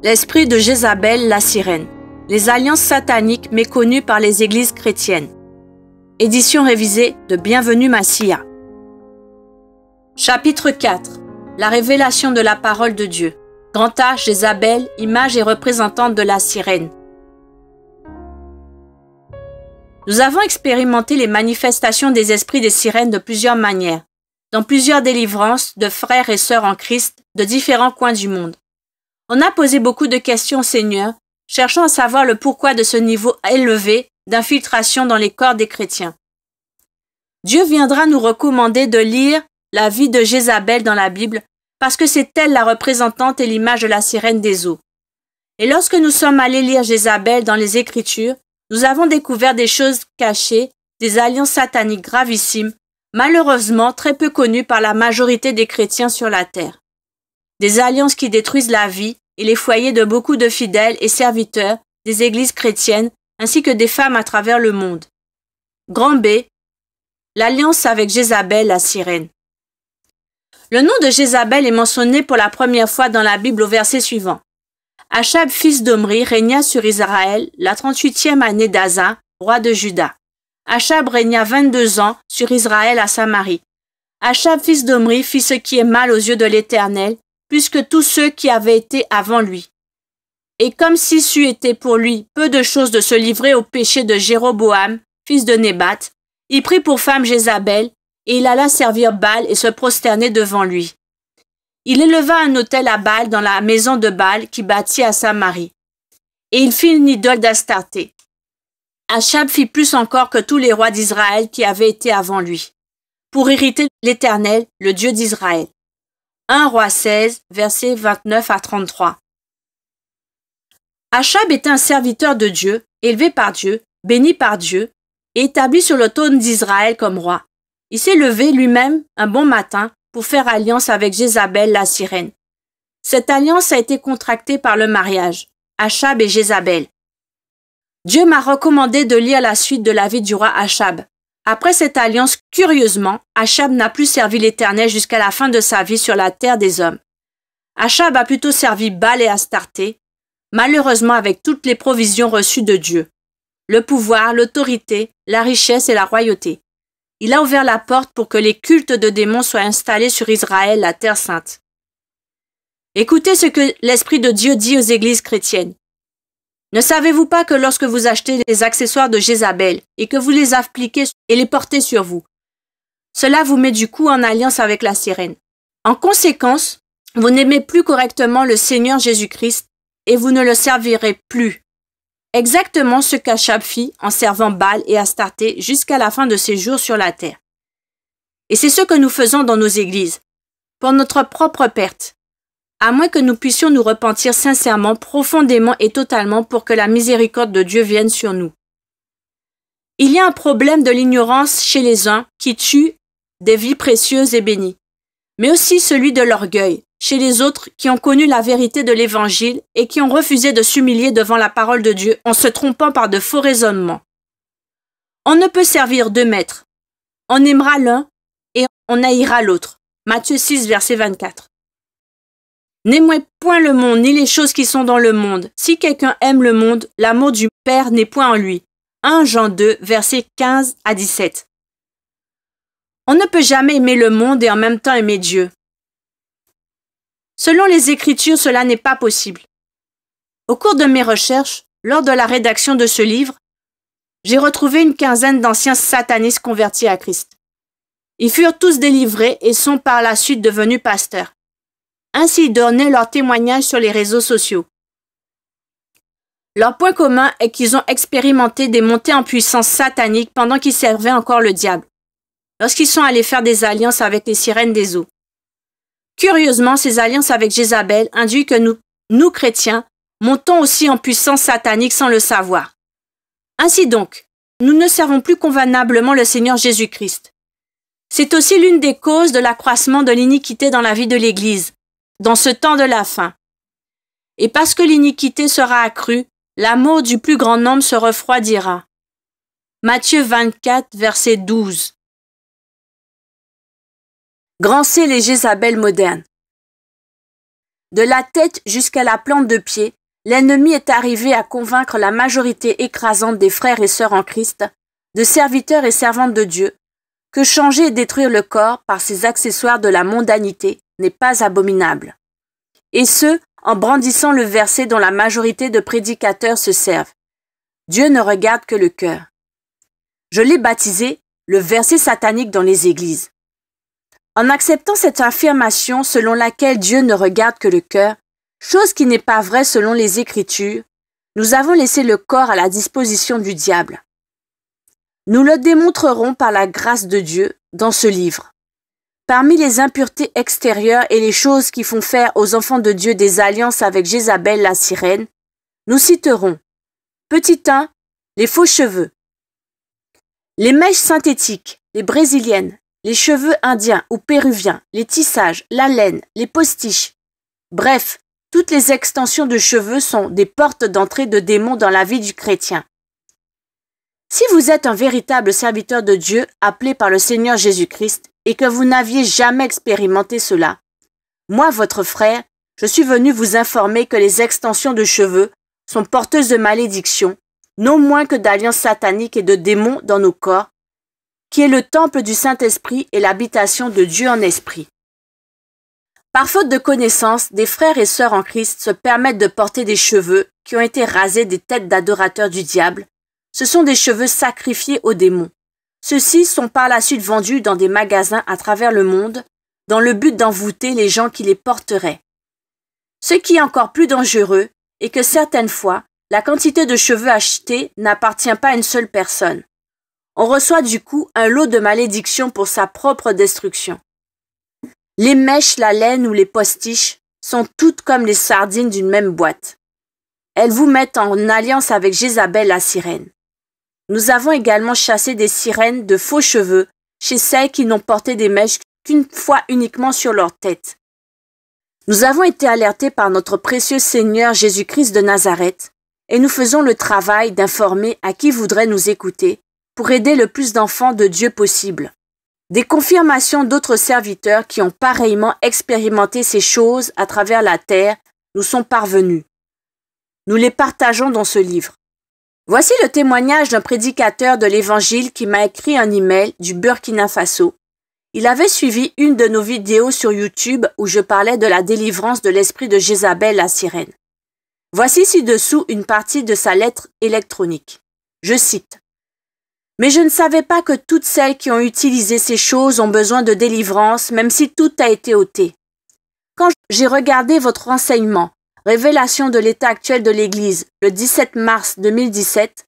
L'esprit de Jézabel, la sirène. Les alliances sataniques méconnues par les églises chrétiennes. Édition révisée de Bienvenue Massia. Chapitre 4. La révélation de la parole de Dieu. Grand A, Jézabel, image et représentante de la sirène. Nous avons expérimenté les manifestations des esprits des sirènes de plusieurs manières, dans plusieurs délivrances de frères et sœurs en Christ de différents coins du monde. On a posé beaucoup de questions au Seigneur, cherchant à savoir le pourquoi de ce niveau élevé d'infiltration dans les corps des chrétiens. Dieu viendra nous recommander de lire la vie de Jézabel dans la Bible parce que c'est elle la représentante et l'image de la sirène des eaux. Et lorsque nous sommes allés lire Jézabel dans les Écritures, nous avons découvert des choses cachées, des alliances sataniques gravissimes, malheureusement très peu connues par la majorité des chrétiens sur la terre. Des alliances qui détruisent la vie et les foyers de beaucoup de fidèles et serviteurs des églises chrétiennes ainsi que des femmes à travers le monde. Grand B. L'alliance avec Jézabel, la sirène. Le nom de Jézabel est mentionné pour la première fois dans la Bible au verset suivant. Achab, fils d'Omri, régna sur Israël la 38e année d'Asa, roi de Juda. Achab régna 22 ans sur Israël à Samarie. Achab, fils d'Omri, fit ce qui est mal aux yeux de l'Éternel, plus que tous ceux qui avaient été avant lui. Et comme si c'eût été pour lui peu de chose de se livrer au péché de Jéroboam, fils de Nébat, il prit pour femme Jézabel, et il alla servir Baal et se prosterner devant lui. Il éleva un autel à Baal dans la maison de Baal qui bâtit à Samarie. Et il fit une idole d'Astarté. Achab fit plus encore que tous les rois d'Israël qui avaient été avant lui, pour irriter l'Éternel, le Dieu d'Israël. 1 Roi 16, versets 29 à 33. Achab était un serviteur de Dieu, élevé par Dieu, béni par Dieu, et établi sur le trône d'Israël comme roi. Il s'est levé lui-même un bon matin pour faire alliance avec Jézabel, la sirène. Cette alliance a été contractée par le mariage, Achab et Jézabel. Dieu m'a recommandé de lire la suite de la vie du roi Achab. Après cette alliance, curieusement, Achab n'a plus servi l'Éternel jusqu'à la fin de sa vie sur la terre des hommes. Achab a plutôt servi Baal et Astarté, malheureusement avec toutes les provisions reçues de Dieu. Le pouvoir, l'autorité, la richesse et la royauté. Il a ouvert la porte pour que les cultes de démons soient installés sur Israël, la terre sainte. Écoutez ce que l'Esprit de Dieu dit aux églises chrétiennes. Ne savez-vous pas que lorsque vous achetez les accessoires de Jézabel et que vous les appliquez et les portez sur vous, cela vous met du coup en alliance avec la sirène. En conséquence, vous n'aimez plus correctement le Seigneur Jésus-Christ et vous ne le servirez plus. Exactement ce qu'Achab fit en servant Baal et Astarté jusqu'à la fin de ses jours sur la terre. Et c'est ce que nous faisons dans nos églises, pour notre propre perte, à moins que nous puissions nous repentir sincèrement, profondément et totalement pour que la miséricorde de Dieu vienne sur nous. Il y a un problème de l'ignorance chez les uns qui tue des vies précieuses et bénies, mais aussi celui de l'orgueil chez les autres qui ont connu la vérité de l'Évangile et qui ont refusé de s'humilier devant la parole de Dieu en se trompant par de faux raisonnements. On ne peut servir deux maîtres. On aimera l'un et on haïra l'autre. Matthieu 6, verset 24. N'aimez point le monde ni les choses qui sont dans le monde. Si quelqu'un aime le monde, l'amour du Père n'est point en lui. 1 Jean 2, versets 15 à 17. On ne peut jamais aimer le monde et en même temps aimer Dieu. Selon les Écritures, cela n'est pas possible. Au cours de mes recherches, lors de la rédaction de ce livre, j'ai retrouvé une quinzaine d'anciens satanistes convertis à Christ. Ils furent tous délivrés et sont par la suite devenus pasteurs. Ainsi, ils donnaient leur témoignage sur les réseaux sociaux. Leur point commun est qu'ils ont expérimenté des montées en puissance sataniques pendant qu'ils servaient encore le diable, lorsqu'ils sont allés faire des alliances avec les sirènes des eaux. Curieusement, ces alliances avec Jézabel induisent que nous chrétiens, montons aussi en puissance satanique sans le savoir. Ainsi donc, nous ne servons plus convenablement le Seigneur Jésus-Christ. C'est aussi l'une des causes de l'accroissement de l'iniquité dans la vie de l'Église, dans ce temps de la fin. Et parce que l'iniquité sera accrue, l'amour du plus grand nombre se refroidira. Matthieu 24, verset 12. Grand C, les Jézabel modernes. De la tête jusqu'à la plante de pied, l'ennemi est arrivé à convaincre la majorité écrasante des frères et sœurs en Christ, de serviteurs et servantes de Dieu, que changer et détruire le corps par ces accessoires de la mondanité n'est pas abominable. Et ce, en brandissant le verset dont la majorité de prédicateurs se servent. Dieu ne regarde que le cœur. Je l'ai baptisé le verset satanique dans les églises. En acceptant cette affirmation selon laquelle Dieu ne regarde que le cœur, chose qui n'est pas vraie selon les Écritures, nous avons laissé le corps à la disposition du diable. Nous le démontrerons par la grâce de Dieu dans ce livre. Parmi les impuretés extérieures et les choses qui font faire aux enfants de Dieu des alliances avec Jézabel la sirène, nous citerons petit 1, les faux cheveux, les mèches synthétiques, les brésiliennes, les cheveux indiens ou péruviens, les tissages, la laine, les postiches. Bref, toutes les extensions de cheveux sont des portes d'entrée de démons dans la vie du chrétien. Si vous êtes un véritable serviteur de Dieu appelé par le Seigneur Jésus-Christ et que vous n'aviez jamais expérimenté cela, moi, votre frère, je suis venu vous informer que les extensions de cheveux sont porteuses de malédiction, non moins que d'alliances sataniques et de démons dans nos corps, qui est le temple du Saint-Esprit et l'habitation de Dieu en esprit. Par faute de connaissance, des frères et sœurs en Christ se permettent de porter des cheveux qui ont été rasés des têtes d'adorateurs du diable. Ce sont des cheveux sacrifiés aux démons. Ceux-ci sont par la suite vendus dans des magasins à travers le monde, dans le but d'envoûter les gens qui les porteraient. Ce qui est encore plus dangereux est que certaines fois, la quantité de cheveux achetés n'appartient pas à une seule personne. On reçoit du coup un lot de malédictions pour sa propre destruction. Les mèches, la laine ou les postiches sont toutes comme les sardines d'une même boîte. Elles vous mettent en alliance avec Jézabel la sirène. Nous avons également chassé des sirènes de faux cheveux chez celles qui n'ont porté des mèches qu'une fois uniquement sur leur tête. Nous avons été alertés par notre précieux Seigneur Jésus-Christ de Nazareth et nous faisons le travail d'informer à qui voudrait nous écouter pour aider le plus d'enfants de Dieu possible. Des confirmations d'autres serviteurs qui ont pareillement expérimenté ces choses à travers la terre nous sont parvenues. Nous les partageons dans ce livre. Voici le témoignage d'un prédicateur de l'Évangile qui m'a écrit un email du Burkina Faso. Il avait suivi une de nos vidéos sur YouTube où je parlais de la délivrance de l'esprit de Jézabel la sirène. Voici ci-dessous une partie de sa lettre électronique. Je cite. « Mais je ne savais pas que toutes celles qui ont utilisé ces choses ont besoin de délivrance, même si tout a été ôté. Quand j'ai regardé votre renseignement, Révélation de l'état actuel de l'Église, le 17 mars 2017,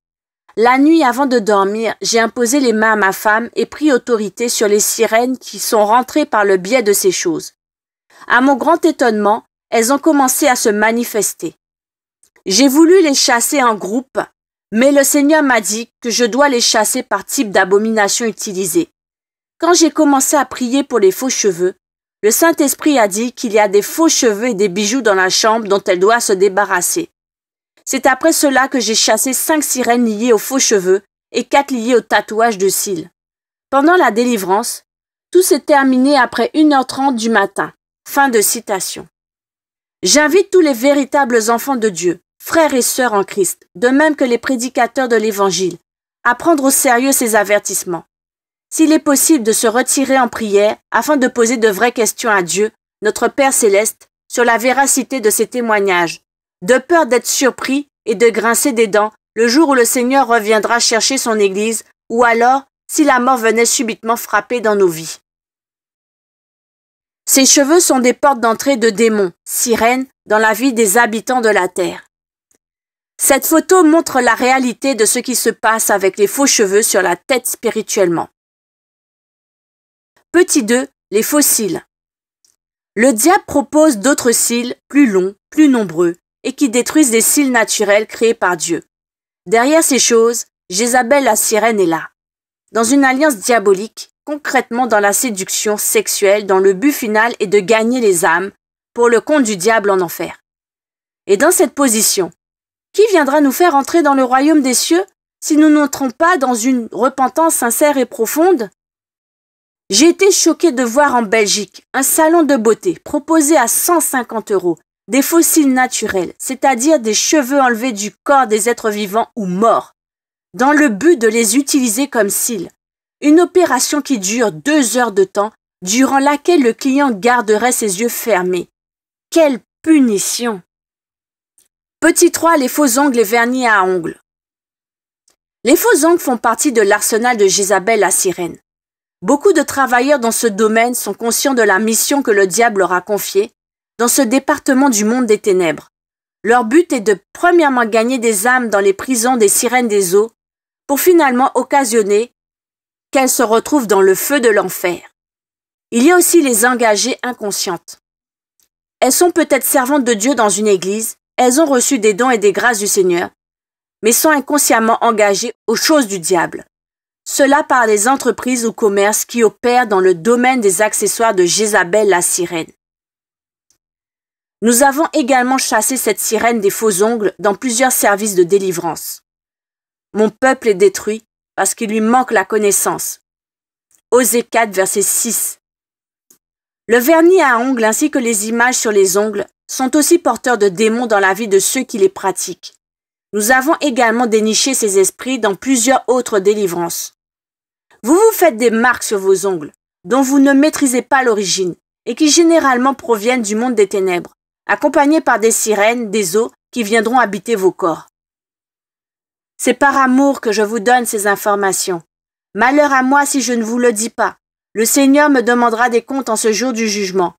la nuit avant de dormir, j'ai imposé les mains à ma femme et pris autorité sur les sirènes qui sont rentrées par le biais de ces choses. À mon grand étonnement, elles ont commencé à se manifester. J'ai voulu les chasser en groupe, mais le Seigneur m'a dit que je dois les chasser par type d'abomination utilisée. Quand j'ai commencé à prier pour les faux cheveux, le Saint-Esprit a dit qu'il y a des faux cheveux et des bijoux dans la chambre dont elle doit se débarrasser. C'est après cela que j'ai chassé 5 sirènes liées aux faux cheveux et 4 liées au tatouage de cils. Pendant la délivrance, tout s'est terminé après 1h30 du matin. Fin de citation. J'invite tous les véritables enfants de Dieu, frères et sœurs en Christ, de même que les prédicateurs de l'Évangile, à prendre au sérieux ces avertissements. S'il est possible de se retirer en prière afin de poser de vraies questions à Dieu, notre Père céleste, sur la véracité de ces témoignages, de peur d'être surpris et de grincer des dents le jour où le Seigneur reviendra chercher son Église, ou alors si la mort venait subitement frapper dans nos vies. Ces cheveux sont des portes d'entrée de démons, sirènes, dans la vie des habitants de la terre. Cette photo montre la réalité de ce qui se passe avec les faux cheveux sur la tête spirituellement. Petit 2, les faux cils. Le diable propose d'autres cils plus longs, plus nombreux, et qui détruisent les cils naturels créés par Dieu. Derrière ces choses, Jézabel la sirène est là. Dans une alliance diabolique, concrètement dans la séduction sexuelle, dont le but final est de gagner les âmes pour le compte du diable en enfer. Et dans cette position, qui viendra nous faire entrer dans le royaume des cieux si nous n'entrons pas dans une repentance sincère et profonde? J'ai été choquée de voir en Belgique un salon de beauté proposé à 150 €, des fossiles naturels, c'est-à-dire des cheveux enlevés du corps des êtres vivants ou morts, dans le but de les utiliser comme cils. Une opération qui dure 2 heures de temps, durant laquelle le client garderait ses yeux fermés. Quelle punition! Petit 3, les faux ongles et vernis à ongles. Les faux ongles font partie de l'arsenal de Jézabel la sirène. Beaucoup de travailleurs dans ce domaine sont conscients de la mission que le diable leur a confiée dans ce département du monde des ténèbres. Leur but est de premièrement gagner des âmes dans les prisons des sirènes des eaux pour finalement occasionner qu'elles se retrouvent dans le feu de l'enfer. Il y a aussi les engagées inconscientes. Elles sont peut-être servantes de Dieu dans une église, elles ont reçu des dons et des grâces du Seigneur, mais sont inconsciemment engagées aux choses du diable. Cela par les entreprises ou commerces qui opèrent dans le domaine des accessoires de Jézabel la sirène. Nous avons également chassé cette sirène des faux ongles dans plusieurs services de délivrance. Mon peuple est détruit parce qu'il lui manque la connaissance. Osée 4, verset 6. Le vernis à ongles ainsi que les images sur les ongles sont aussi porteurs de démons dans la vie de ceux qui les pratiquent. Nous avons également déniché ces esprits dans plusieurs autres délivrances. Vous vous faites des marques sur vos ongles, dont vous ne maîtrisez pas l'origine, et qui généralement proviennent du monde des ténèbres, accompagnés par des sirènes, des eaux qui viendront habiter vos corps. C'est par amour que je vous donne ces informations. Malheur à moi si je ne vous le dis pas. Le Seigneur me demandera des comptes en ce jour du jugement.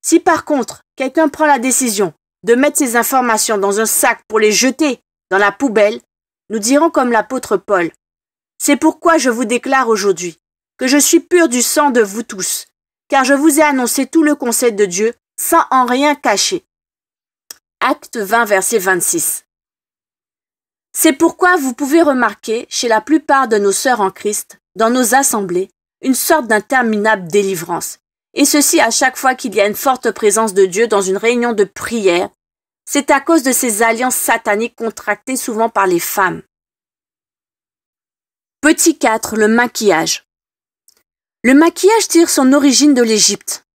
Si par contre, quelqu'un prend la décision de mettre ces informations dans un sac pour les jeter dans la poubelle, nous dirons comme l'apôtre Paul. C'est pourquoi je vous déclare aujourd'hui que je suis pur du sang de vous tous, car je vous ai annoncé tout le conseil de Dieu sans en rien cacher. Acte 20, verset 26. C'est pourquoi vous pouvez remarquer chez la plupart de nos sœurs en Christ, dans nos assemblées, une sorte d'interminable délivrance. Et ceci à chaque fois qu'il y a une forte présence de Dieu dans une réunion de prière. C'est à cause de ces alliances sataniques contractées souvent par les femmes. Petit 4, le maquillage. Le maquillage tire son origine de l'Égypte.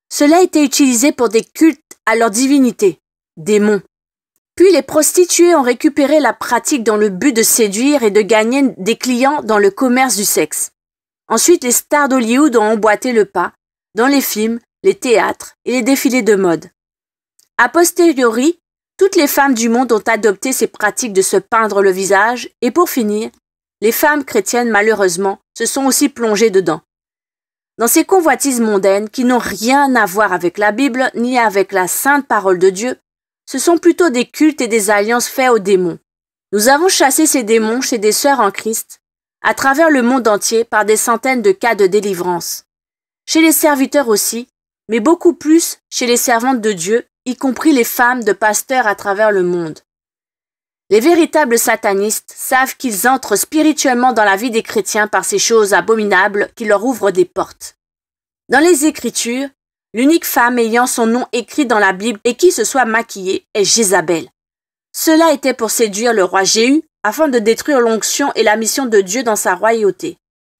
Cela a été utilisé pour des cultes à leurs divinités, démons. Puis les prostituées ont récupéré la pratique dans le but de séduire et de gagner des clients dans le commerce du sexe. Ensuite, les stars d'Hollywood ont emboîté le pas dans les films, les théâtres et les défilés de mode. A posteriori, toutes les femmes du monde ont adopté ces pratiques de se peindre le visage et pour finir, les femmes chrétiennes malheureusement se sont aussi plongées dedans. Dans ces convoitises mondaines qui n'ont rien à voir avec la Bible ni avec la sainte parole de Dieu, ce sont plutôt des cultes et des alliances faits aux démons. Nous avons chassé ces démons chez des sœurs en Christ, à travers le monde entier par des centaines de cas de délivrance. Chez les serviteurs aussi, mais beaucoup plus chez les servantes de Dieu, y compris les femmes de pasteurs à travers le monde. Les véritables satanistes savent qu'ils entrent spirituellement dans la vie des chrétiens par ces choses abominables qui leur ouvrent des portes. Dans les Écritures, l'unique femme ayant son nom écrit dans la Bible et qui se soit maquillée est Jézabel. Cela était pour séduire le roi Jéhu afin de détruire l'onction et la mission de Dieu dans sa royauté.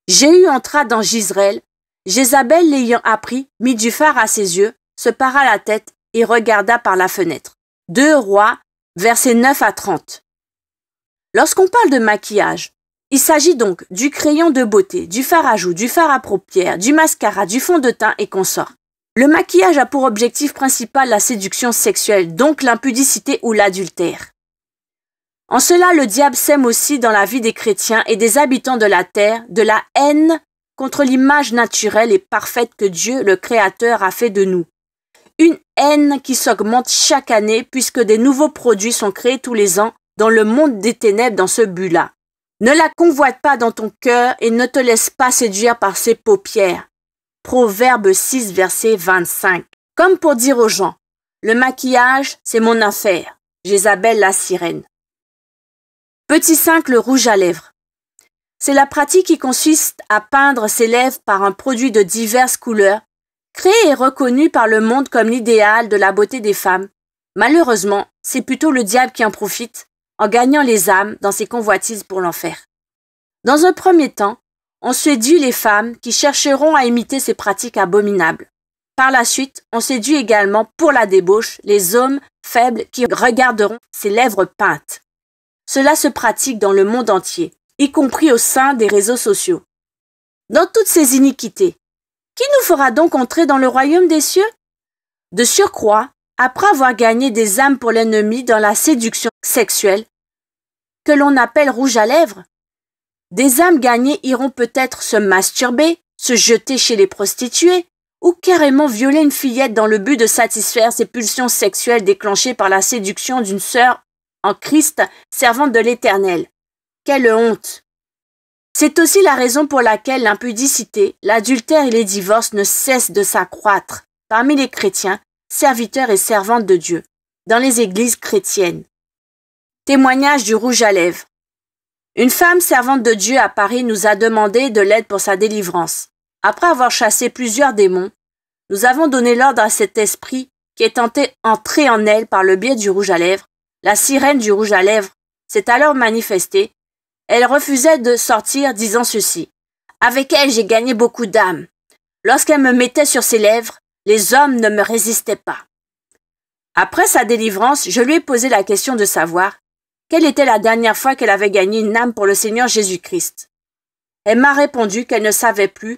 Jéhu entra dans Jezreel. Jézabel l'ayant appris, mit du fard à ses yeux, se para la tête et regarda par la fenêtre. 2 Rois, versets 9 à 30. Lorsqu'on parle de maquillage, il s'agit donc du crayon de beauté, du fard à joues, du fard à paupières, du mascara, du fond de teint et consorts. Le maquillage a pour objectif principal la séduction sexuelle, donc l'impudicité ou l'adultère. En cela, le diable sème aussi dans la vie des chrétiens et des habitants de la terre de la haine contre l'image naturelle et parfaite que Dieu, le Créateur, a fait de nous. Une haine qui s'augmente chaque année puisque des nouveaux produits sont créés tous les ans dans le monde des ténèbres dans ce but-là. Ne la convoite pas dans ton cœur et ne te laisse pas séduire par ses paupières. Proverbe 6, verset 25. Comme pour dire aux gens, le maquillage, c'est mon affaire. Jézabel la sirène. Petit 5, le rouge à lèvres. C'est la pratique qui consiste à peindre ses lèvres par un produit de diverses couleurs, créé et reconnu par le monde comme l'idéal de la beauté des femmes. Malheureusement, c'est plutôt le diable qui en profite, en gagnant les âmes dans ses convoitises pour l'enfer. Dans un premier temps, on séduit les femmes qui chercheront à imiter ces pratiques abominables. Par la suite, on séduit également pour la débauche les hommes faibles qui regarderont ses lèvres peintes. Cela se pratique dans le monde entier, y compris au sein des réseaux sociaux. Dans toutes ces iniquités, qui nous fera donc entrer dans le royaume des cieux? De surcroît, après avoir gagné des âmes pour l'ennemi dans la séduction sexuelle, que l'on appelle rouge à lèvres, des âmes gagnées iront peut-être se masturber, se jeter chez les prostituées, ou carrément violer une fillette dans le but de satisfaire ses pulsions sexuelles déclenchées par la séduction d'une sœur en Christ servante de l'Éternel. Quelle honte! C'est aussi la raison pour laquelle l'impudicité, l'adultère et les divorces ne cessent de s'accroître parmi les chrétiens, serviteurs et servantes de Dieu, dans les églises chrétiennes. Témoignage du rouge à lèvres. Une femme servante de Dieu à Paris nous a demandé de l'aide pour sa délivrance. Après avoir chassé plusieurs démons, nous avons donné l'ordre à cet esprit qui est entré en elle par le biais du rouge à lèvres. La sirène du rouge à lèvres s'est alors manifestée. Elle refusait de sortir, disant ceci. Avec elle, j'ai gagné beaucoup d'âmes. Lorsqu'elle me mettait sur ses lèvres, les hommes ne me résistaient pas. Après sa délivrance, je lui ai posé la question de savoir quelle était la dernière fois qu'elle avait gagné une âme pour le Seigneur Jésus-Christ. Elle m'a répondu qu'elle ne savait plus,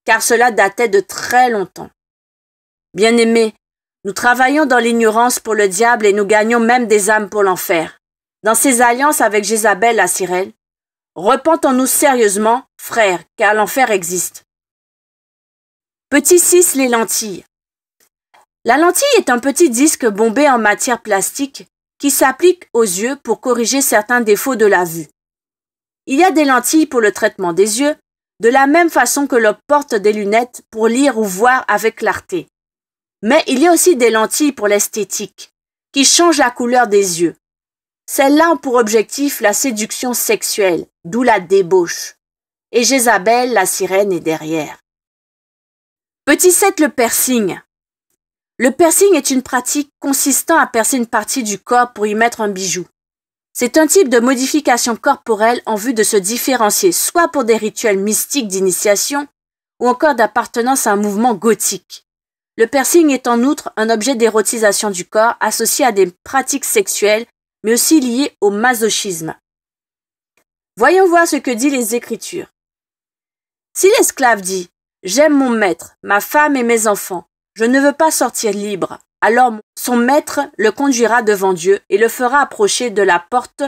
car cela datait de très longtemps. Bien-aimés, nous travaillons dans l'ignorance pour le diable et nous gagnons même des âmes pour l'enfer. Dans ces alliances avec Jézabel la sirène, repentons-nous sérieusement, frères, car l'enfer existe. Petit 6, les lentilles. La lentille est un petit disque bombé en matière plastique qui s'applique aux yeux pour corriger certains défauts de la vue. Il y a des lentilles pour le traitement des yeux, de la même façon que l'on porte des lunettes pour lire ou voir avec clarté. Mais il y a aussi des lentilles pour l'esthétique, qui changent la couleur des yeux. Celles-là ont pour objectif la séduction sexuelle, d'où la débauche. Et Jézabel, la sirène, est derrière. Petit 7, le piercing. Le piercing est une pratique consistant à percer une partie du corps pour y mettre un bijou. C'est un type de modification corporelle en vue de se différencier soit pour des rituels mystiques d'initiation ou encore d'appartenance à un mouvement gothique. Le piercing est en outre un objet d'érotisation du corps associé à des pratiques sexuelles mais aussi lié au masochisme. Voyons voir ce que disent les Écritures. Si l'esclave dit « J'aime mon maître, ma femme et mes enfants, je ne veux pas sortir libre », alors son maître le conduira devant Dieu et le fera approcher de la porte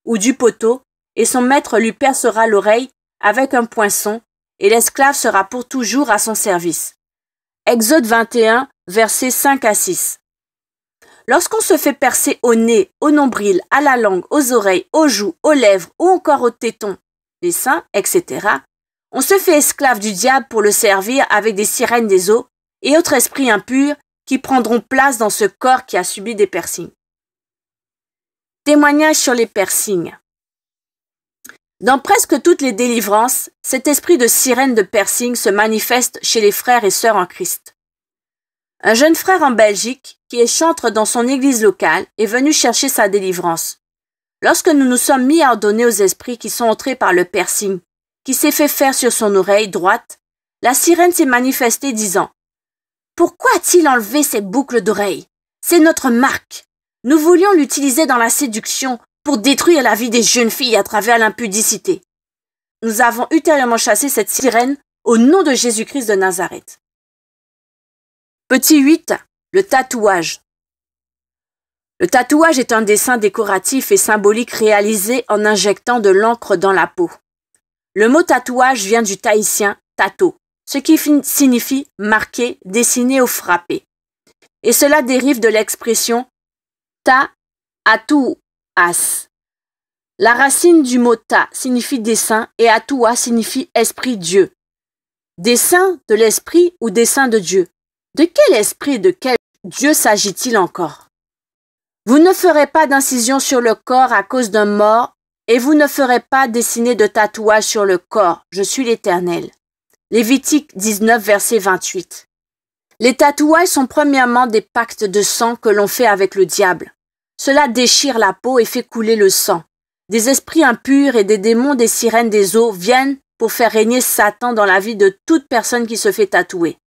ou du poteau, et son maître lui percera l'oreille avec un poinçon, et l'esclave sera pour toujours à son service. Exode 21, versets 5 à 6. Lorsqu'on se fait percer au nez, au nombril, à la langue, aux oreilles, aux joues, aux lèvres ou encore aux tétons, les seins, etc., on se fait esclave du diable pour le servir avec des sirènes des eaux et autres esprits impurs qui prendront place dans ce corps qui a subi des piercings. Témoignage sur les piercings. Dans presque toutes les délivrances, cet esprit de sirène de piercing se manifeste chez les frères et sœurs en Christ. Un jeune frère en Belgique, qui est chantre dans son église locale, est venu chercher sa délivrance. Lorsque nous nous sommes mis à ordonner aux esprits qui sont entrés par le piercing, qui s'est fait faire sur son oreille droite, la sirène s'est manifestée disant « Pourquoi a-t-il enlevé ces boucles d'oreilles? C'est notre marque. Nous voulions l'utiliser dans la séduction pour détruire la vie des jeunes filles à travers l'impudicité. Nous avons ultérieurement chassé cette sirène au nom de Jésus-Christ de Nazareth. » Petit 8. Le tatouage. Le tatouage est un dessin décoratif et symbolique réalisé en injectant de l'encre dans la peau. Le mot tatouage vient du tahitien tato, ce qui signifie marquer, dessiner ou frapper. Et cela dérive de l'expression ta atouas. La racine du mot ta signifie dessin et atoua signifie esprit Dieu. Dessin de l'esprit ou dessin de Dieu. De quel esprit, de quel Dieu s'agit-il encore? Vous ne ferez pas d'incision sur le corps à cause d'un mort, et vous ne ferez pas dessiner de tatouage sur le corps. Je suis l'Éternel. Lévitique 19, verset 28. Les tatouages sont premièrement des pactes de sang que l'on fait avec le diable. Cela déchire la peau et fait couler le sang. Des esprits impurs et des démons des sirènes des eaux viennent pour faire régner Satan dans la vie de toute personne qui se fait tatouer.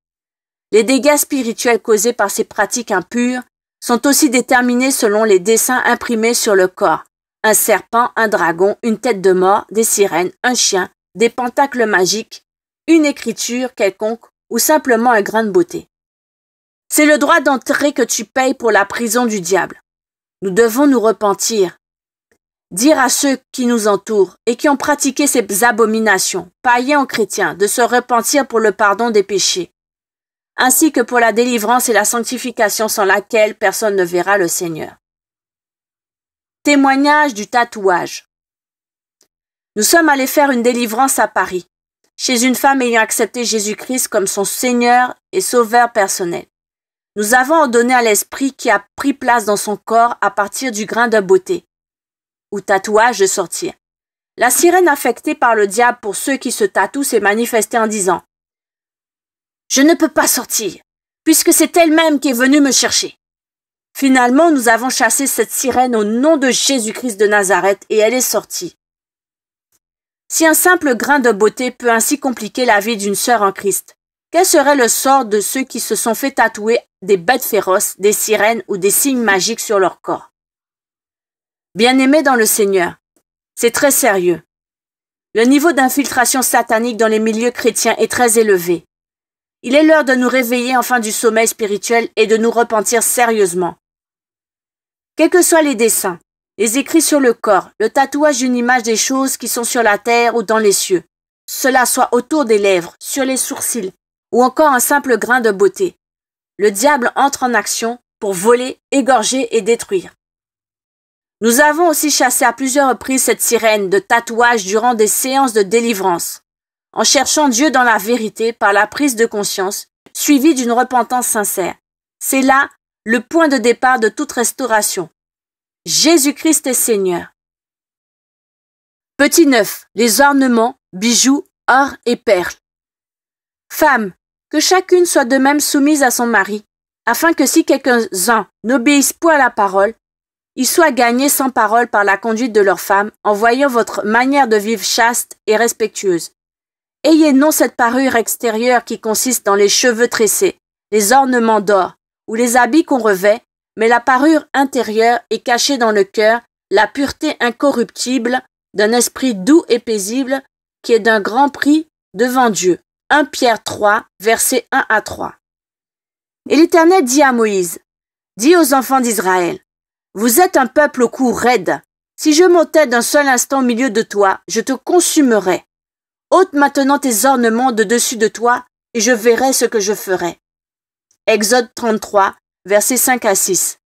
Les dégâts spirituels causés par ces pratiques impures sont aussi déterminés selon les dessins imprimés sur le corps. Un serpent, un dragon, une tête de mort, des sirènes, un chien, des pentacles magiques, une écriture quelconque ou simplement un grain de beauté. C'est le droit d'entrée que tu payes pour la prison du diable. Nous devons nous repentir, dire à ceux qui nous entourent et qui ont pratiqué ces abominations, païens ou chrétiens, de se repentir pour le pardon des péchés, ainsi que pour la délivrance et la sanctification sans laquelle personne ne verra le Seigneur. Témoignage du tatouage. Nous sommes allés faire une délivrance à Paris, chez une femme ayant accepté Jésus-Christ comme son Seigneur et Sauveur personnel. Nous avons ordonné à l'esprit qui a pris place dans son corps à partir du grain de beauté, ou tatouage, de sortir. La sirène affectée par le diable pour ceux qui se tatouent s'est manifestée en disant « Je ne peux pas sortir, puisque c'est elle-même qui est venue me chercher. » Finalement, nous avons chassé cette sirène au nom de Jésus-Christ de Nazareth et elle est sortie. Si un simple grain de beauté peut ainsi compliquer la vie d'une sœur en Christ, quel serait le sort de ceux qui se sont fait tatouer des bêtes féroces, des sirènes ou des signes magiques sur leur corps? Bien-aimés dans le Seigneur, c'est très sérieux. Le niveau d'infiltration satanique dans les milieux chrétiens est très élevé. Il est l'heure de nous réveiller enfin du sommeil spirituel et de nous repentir sérieusement. Quels que soient les dessins, les écrits sur le corps, le tatouage d'une image des choses qui sont sur la terre ou dans les cieux, cela soit autour des lèvres, sur les sourcils, ou encore un simple grain de beauté, le diable entre en action pour voler, égorger et détruire. Nous avons aussi chassé à plusieurs reprises cette sirène de tatouage durant des séances de délivrance, en cherchant Dieu dans la vérité par la prise de conscience, suivie d'une repentance sincère. C'est là le point de départ de toute restauration. Jésus-Christ est Seigneur. Petit 9. Les ornements, bijoux, or et perles. Femmes, que chacune soit de même soumise à son mari, afin que si quelques-uns n'obéissent point à la parole, ils soient gagnés sans parole par la conduite de leurs femmes, en voyant votre manière de vivre chaste et respectueuse. Ayez non cette parure extérieure qui consiste dans les cheveux tressés, les ornements d'or, ou les habits qu'on revêt, mais la parure intérieure est cachée dans le cœur, la pureté incorruptible d'un esprit doux et paisible qui est d'un grand prix devant Dieu. 1 Pierre 3, versets 1 à 3. Et l'Éternel dit à Moïse, « Dis aux enfants d'Israël, vous êtes un peuple au cou raide. Si je m'ôtais d'un seul instant au milieu de toi, je te consumerais. Ôte maintenant tes ornements de dessus de toi, et je verrai ce que je ferai. » Exode 33, versets 5 à 6.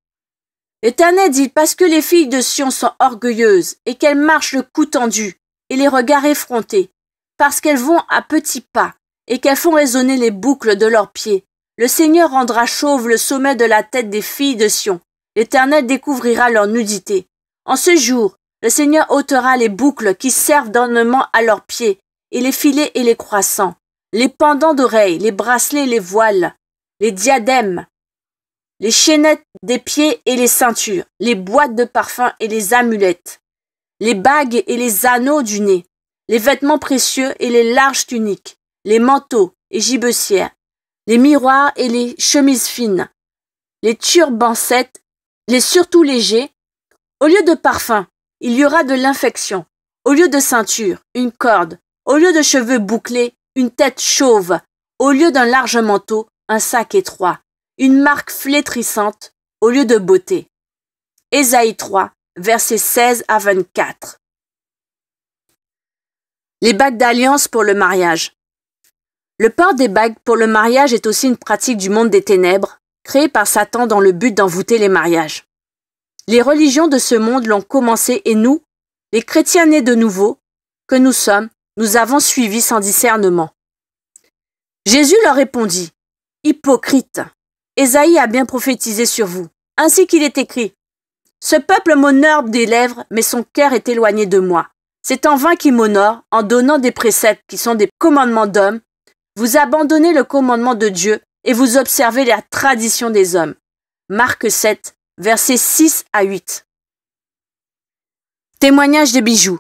L'Éternel dit, parce que les filles de Sion sont orgueilleuses, et qu'elles marchent le cou tendu, et les regards effrontés, parce qu'elles vont à petits pas, et qu'elles font résonner les boucles de leurs pieds, le Seigneur rendra chauve le sommet de la tête des filles de Sion. L'Éternel découvrira leur nudité. En ce jour, le Seigneur ôtera les boucles qui servent d'ornement à leurs pieds, et les filets et les croissants, les pendants d'oreilles, les bracelets et les voiles, les diadèmes, les chaînettes des pieds et les ceintures, les boîtes de parfums et les amulettes, les bagues et les anneaux du nez, les vêtements précieux et les larges tuniques, les manteaux et gibecières, les miroirs et les chemises fines, les turbancettes, les surtout légers. Au lieu de parfum, il y aura de l'infection. Au lieu de ceinture, une corde. Au lieu de cheveux bouclés, une tête chauve. Au lieu d'un large manteau, un sac étroit. Une marque flétrissante au lieu de beauté. Ésaïe 3, versets 16 à 24. Les bagues d'alliance pour le mariage. Le port des bagues pour le mariage est aussi une pratique du monde des ténèbres, créée par Satan dans le but d'envoûter les mariages. Les religions de ce monde l'ont commencé et nous, les chrétiens nés de nouveau, que nous sommes, nous avons suivi sans discernement. Jésus leur répondit, « Hypocrite, Ésaïe a bien prophétisé sur vous, ainsi qu'il est écrit, « Ce peuple m'honore des lèvres, mais son cœur est éloigné de moi. C'est en vain qu'il m'honore, en donnant des préceptes qui sont des commandements d'hommes. Vous abandonnez le commandement de Dieu et vous observez la tradition des hommes. » Marc 7, versets 6 à 8. Témoignage des bijoux.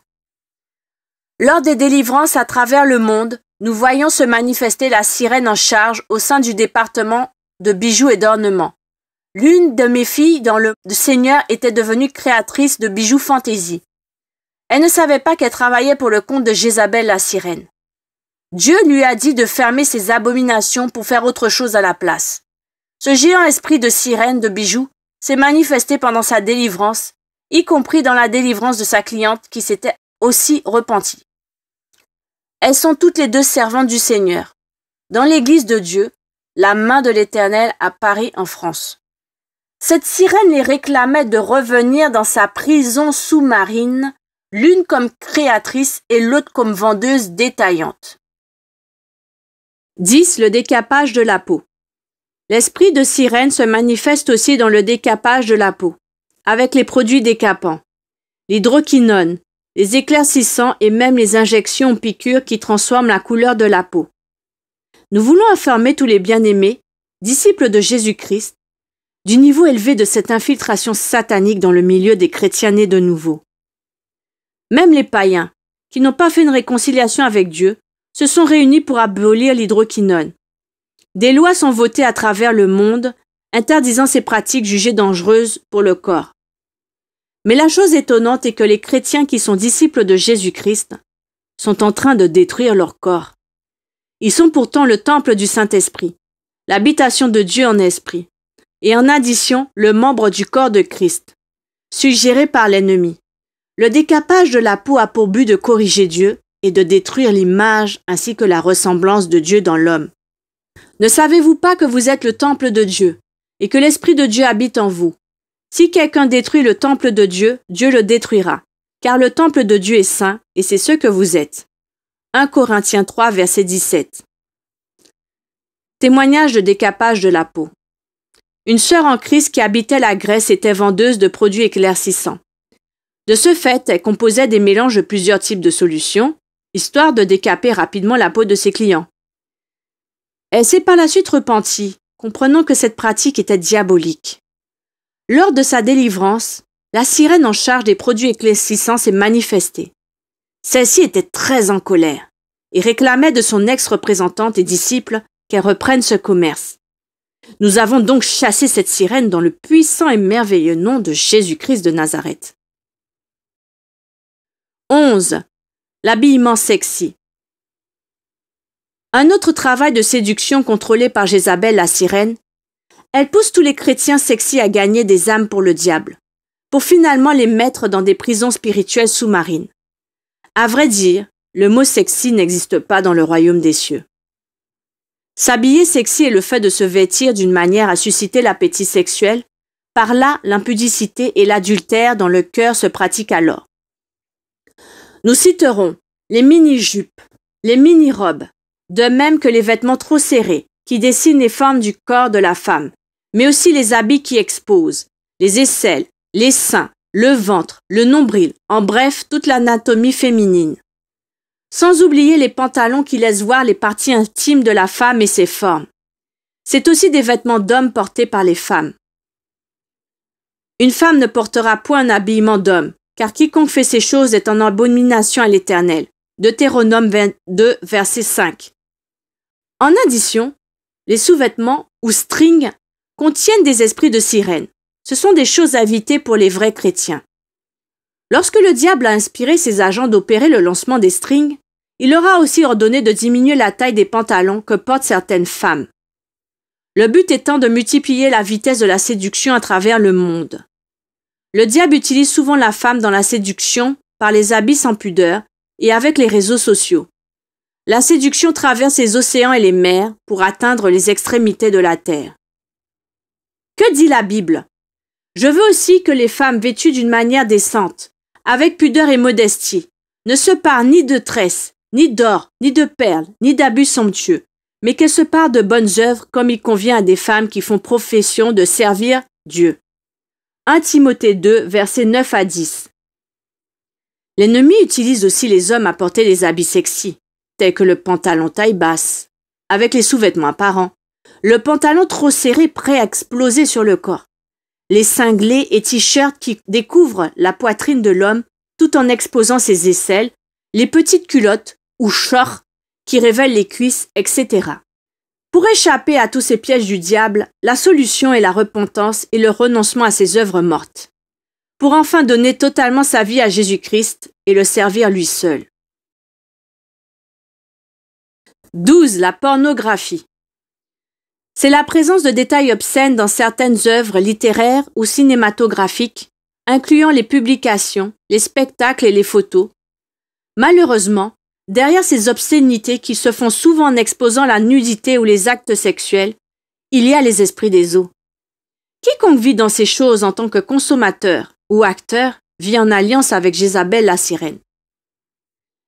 Lors des délivrances à travers le monde, nous voyons se manifester la sirène en charge au sein du département de bijoux et d'ornements. L'une de mes filles dans le Seigneur était devenue créatrice de bijoux fantaisie. Elle ne savait pas qu'elle travaillait pour le compte de Jézabel la sirène. Dieu lui a dit de fermer ses abominations pour faire autre chose à la place. Ce géant esprit de sirène de bijoux s'est manifesté pendant sa délivrance, y compris dans la délivrance de sa cliente qui s'était aussi repentie. Elles sont toutes les deux servantes du Seigneur. Dans l'Église de Dieu, la main de l'Éternel à Paris en France. Cette sirène les réclamait de revenir dans sa prison sous-marine, l'une comme créatrice et l'autre comme vendeuse détaillante. 10. Le décapage de la peau. L'esprit de sirène se manifeste aussi dans le décapage de la peau, avec les produits décapants, l'hydroquinone, les éclaircissants et même les injections ou piqûres qui transforment la couleur de la peau. Nous voulons affirmer tous les bien-aimés, disciples de Jésus-Christ, du niveau élevé de cette infiltration satanique dans le milieu des chrétiens nés de nouveau. Même les païens, qui n'ont pas fait une réconciliation avec Dieu, se sont réunis pour abolir l'hydroquinone. Des lois sont votées à travers le monde, interdisant ces pratiques jugées dangereuses pour le corps. Mais la chose étonnante est que les chrétiens qui sont disciples de Jésus-Christ sont en train de détruire leur corps. Ils sont pourtant le temple du Saint-Esprit, l'habitation de Dieu en esprit, et en addition le membre du corps de Christ, suggéré par l'ennemi. Le décapage de la peau a pour but de corriger Dieu et de détruire l'image ainsi que la ressemblance de Dieu dans l'homme. Ne savez-vous pas que vous êtes le temple de Dieu et que l'Esprit de Dieu habite en vous? Si quelqu'un détruit le temple de Dieu, Dieu le détruira, car le temple de Dieu est saint et c'est ce que vous êtes. 1 Corinthiens 3, verset 17. Témoignage de décapage de la peau. Une sœur en Christ qui habitait la Grèce était vendeuse de produits éclaircissants. De ce fait, elle composait des mélanges de plusieurs types de solutions, histoire de décaper rapidement la peau de ses clients. Elle s'est par la suite repentie, comprenant que cette pratique était diabolique. Lors de sa délivrance, la sirène en charge des produits éclaircissants s'est manifestée. Celle-ci était très en colère et réclamait de son ex-représentante et disciple qu'elle reprenne ce commerce. Nous avons donc chassé cette sirène dans le puissant et merveilleux nom de Jésus-Christ de Nazareth. 11. L'habillement sexy. Un autre travail de séduction contrôlé par Jézabel la sirène, elle pousse tous les chrétiens sexy à gagner des âmes pour le diable, pour finalement les mettre dans des prisons spirituelles sous-marines. À vrai dire, le mot sexy n'existe pas dans le royaume des cieux. S'habiller sexy est le fait de se vêtir d'une manière à susciter l'appétit sexuel, par là l'impudicité et l'adultère dans le cœur se pratiquent alors. Nous citerons les mini-jupes, les mini-robes, de même que les vêtements trop serrés qui dessinent les formes du corps de la femme, mais aussi les habits qui exposent, les aisselles, les seins, le ventre, le nombril, en bref, toute l'anatomie féminine. Sans oublier les pantalons qui laissent voir les parties intimes de la femme et ses formes. C'est aussi des vêtements d'hommes portés par les femmes. Une femme ne portera point un habillement d'homme, car quiconque fait ces choses est en abomination à l'Éternel. Deutéronome 22, verset 5. En addition, les sous-vêtements ou strings contiennent des esprits de sirène. Ce sont des choses à éviter pour les vrais chrétiens. Lorsque le diable a inspiré ses agents d'opérer le lancement des strings, il leur a aussi ordonné de diminuer la taille des pantalons que portent certaines femmes. Le but étant de multiplier la vitesse de la séduction à travers le monde. Le diable utilise souvent la femme dans la séduction par les habits sans pudeur et avec les réseaux sociaux. La séduction traverse les océans et les mers pour atteindre les extrémités de la terre. Que dit la Bible? Je veux aussi que les femmes vêtues d'une manière décente, avec pudeur et modestie, ne se parent ni de tresses, ni d'or, ni de perles, ni d'habits somptueux, mais qu'elles se parent de bonnes œuvres comme il convient à des femmes qui font profession de servir Dieu. 1 Timothée 2, versets 9 à 10. L'ennemi utilise aussi les hommes à porter les habits sexy, tels que le pantalon taille basse, avec les sous-vêtements apparents, le pantalon trop serré prêt à exploser sur le corps, les cinglés et t-shirts qui découvrent la poitrine de l'homme tout en exposant ses aisselles, les petites culottes ou shorts qui révèlent les cuisses, etc. Pour échapper à tous ces pièges du diable, la solution est la repentance et le renoncement à ses œuvres mortes, pour enfin donner totalement sa vie à Jésus-Christ et le servir lui seul. 12. La pornographie. C'est la présence de détails obscènes dans certaines œuvres littéraires ou cinématographiques, incluant les publications, les spectacles et les photos. Malheureusement, derrière ces obscénités qui se font souvent en exposant la nudité ou les actes sexuels, il y a les esprits des eaux. Quiconque vit dans ces choses en tant que consommateur ou acteur vit en alliance avec Jézabel la sirène.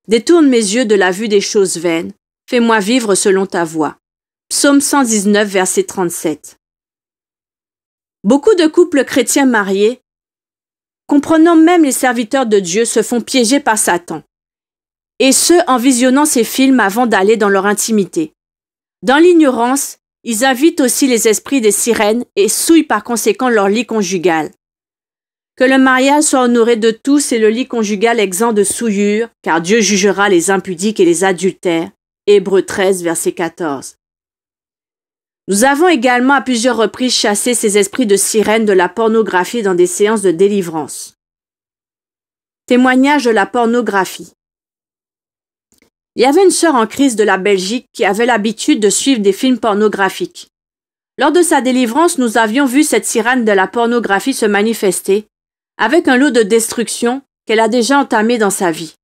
Détourne mes yeux de la vue des choses vaines, fais-moi vivre selon ta voie. Psaume 119, verset 37. Beaucoup de couples chrétiens mariés, comprenant même les serviteurs de Dieu, se font piéger par Satan, et ce en visionnant ces films avant d'aller dans leur intimité. Dans l'ignorance, ils invitent aussi les esprits des sirènes et souillent par conséquent leur lit conjugal. Que le mariage soit honoré de tous et le lit conjugal exempt de souillure, car Dieu jugera les impudiques et les adultères. Hébreux 13, verset 14. Nous avons également à plusieurs reprises chassé ces esprits de sirènes de la pornographie dans des séances de délivrance. Témoignage de la pornographie. Il y avait une sœur en Christ de la Belgique qui avait l'habitude de suivre des films pornographiques. Lors de sa délivrance, nous avions vu cette sirène de la pornographie se manifester avec un lot de destruction qu'elle a déjà entamé dans sa vie.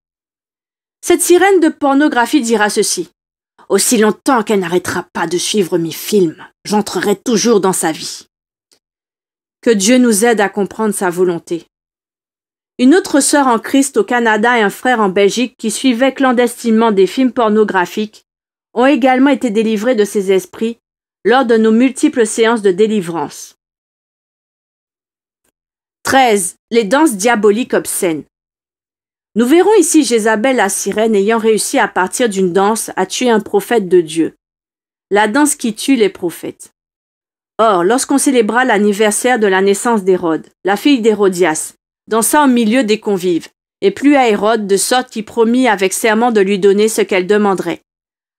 Cette sirène de pornographie dira ceci: « Aussi longtemps qu'elle n'arrêtera pas de suivre mes films, j'entrerai toujours dans sa vie. » Que Dieu nous aide à comprendre sa volonté. Une autre sœur en Christ au Canada et un frère en Belgique qui suivaient clandestinement des films pornographiques ont également été délivrés de ces esprits lors de nos multiples séances de délivrance. 13. Les danses diaboliques obscènes. Nous verrons ici Jézabel la sirène ayant réussi à partir d'une danse à tuer un prophète de Dieu. La danse qui tue les prophètes. Or, lorsqu'on célébra l'anniversaire de la naissance d'Hérode, la fille d'Hérodias, dansa au milieu des convives, et plut à Hérode de sorte qu'il promit avec serment de lui donner ce qu'elle demanderait.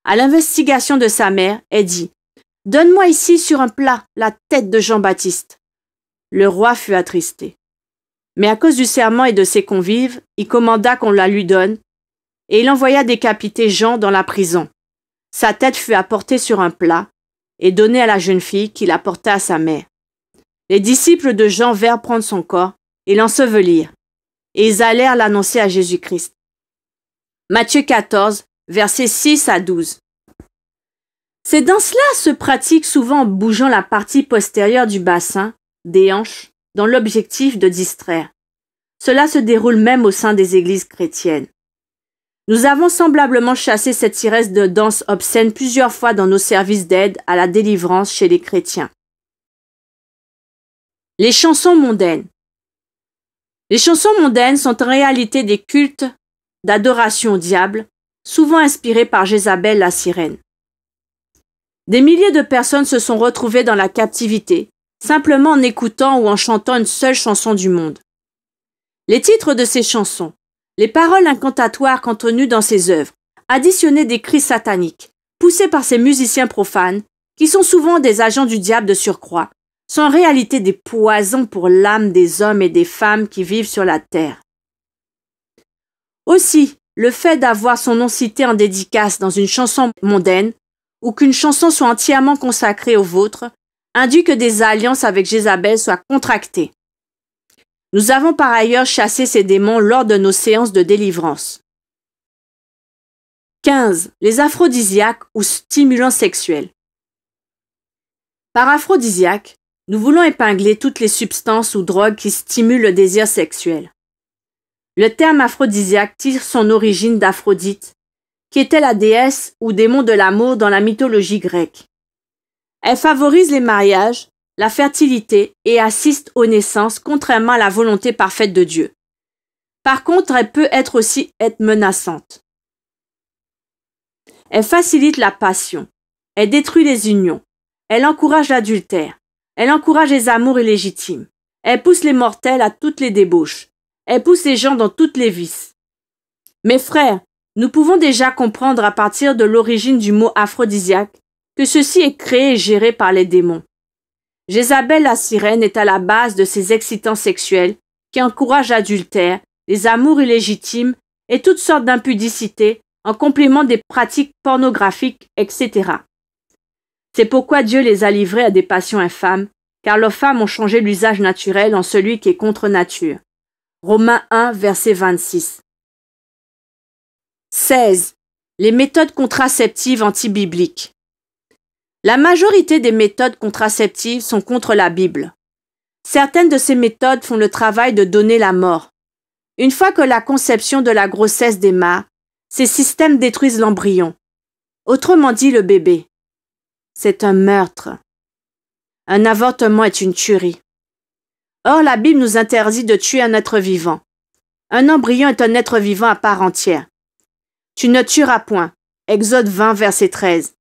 À l'investigation de sa mère, elle dit: « Donne-moi ici sur un plat la tête de Jean-Baptiste. » Le roi fut attristé. Mais à cause du serment et de ses convives, il commanda qu'on la lui donne, et il envoya décapiter Jean dans la prison. Sa tête fut apportée sur un plat et donnée à la jeune fille qui la porta à sa mère. Les disciples de Jean vinrent prendre son corps et l'ensevelirent, et ils allèrent l'annoncer à Jésus-Christ. Matthieu 14, versets 6 à 12. Ces danses-là se pratiquent souvent en bougeant la partie postérieure du bassin, des hanches, dans l'objectif de distraire. Cela se déroule même au sein des églises chrétiennes. Nous avons semblablement chassé cette sirène de danse obscène plusieurs fois dans nos services d'aide à la délivrance chez les chrétiens. Les chansons mondaines. Les chansons mondaines sont en réalité des cultes d'adoration au diable, souvent inspirés par Jézabel la sirène. Des milliers de personnes se sont retrouvées dans la captivité, simplement en écoutant ou en chantant une seule chanson du monde. Les titres de ces chansons, les paroles incantatoires contenues dans ces œuvres, additionnées des cris sataniques, poussés par ces musiciens profanes, qui sont souvent des agents du diable de surcroît, sont en réalité des poisons pour l'âme des hommes et des femmes qui vivent sur la terre. Aussi, le fait d'avoir son nom cité en dédicace dans une chanson mondaine, ou qu'une chanson soit entièrement consacrée au vôtre, induit que des alliances avec Jézabel soient contractées. Nous avons par ailleurs chassé ces démons lors de nos séances de délivrance. 15. Les aphrodisiaques ou stimulants sexuels. Par aphrodisiaque, nous voulons épingler toutes les substances ou drogues qui stimulent le désir sexuel. Le terme aphrodisiaque tire son origine d'Aphrodite, qui était la déesse ou démon de l'amour dans la mythologie grecque. Elle favorise les mariages, la fertilité et assiste aux naissances contrairement à la volonté parfaite de Dieu. Par contre, elle peut aussi être menaçante. Elle facilite la passion. Elle détruit les unions. Elle encourage l'adultère. Elle encourage les amours illégitimes. Elle pousse les mortels à toutes les débauches. Elle pousse les gens dans toutes les vices. Mes frères, Nous pouvons déjà comprendre à partir de l'origine du mot aphrodisiaque que ceci est créé et géré par les démons. Jézabel la sirène est à la base de ces excitants sexuels qui encouragent l'adultère, les amours illégitimes et toutes sortes d'impudicités en complément des pratiques pornographiques, etc. C'est pourquoi Dieu les a livrés à des passions infâmes, car leurs femmes ont changé l'usage naturel en celui qui est contre nature. Romains 1, verset 26. 16. Les méthodes contraceptives antibibliques. La majorité des méthodes contraceptives sont contre la Bible. Certaines de ces méthodes font le travail de donner la mort. Une fois que la conception de la grossesse démarre, ces systèmes détruisent l'embryon. Autrement dit, le bébé. C'est un meurtre. Un avortement est une tuerie. Or, la Bible nous interdit de tuer un être vivant. Un embryon est un être vivant à part entière. Tu ne tueras point. Exode 20, verset 13.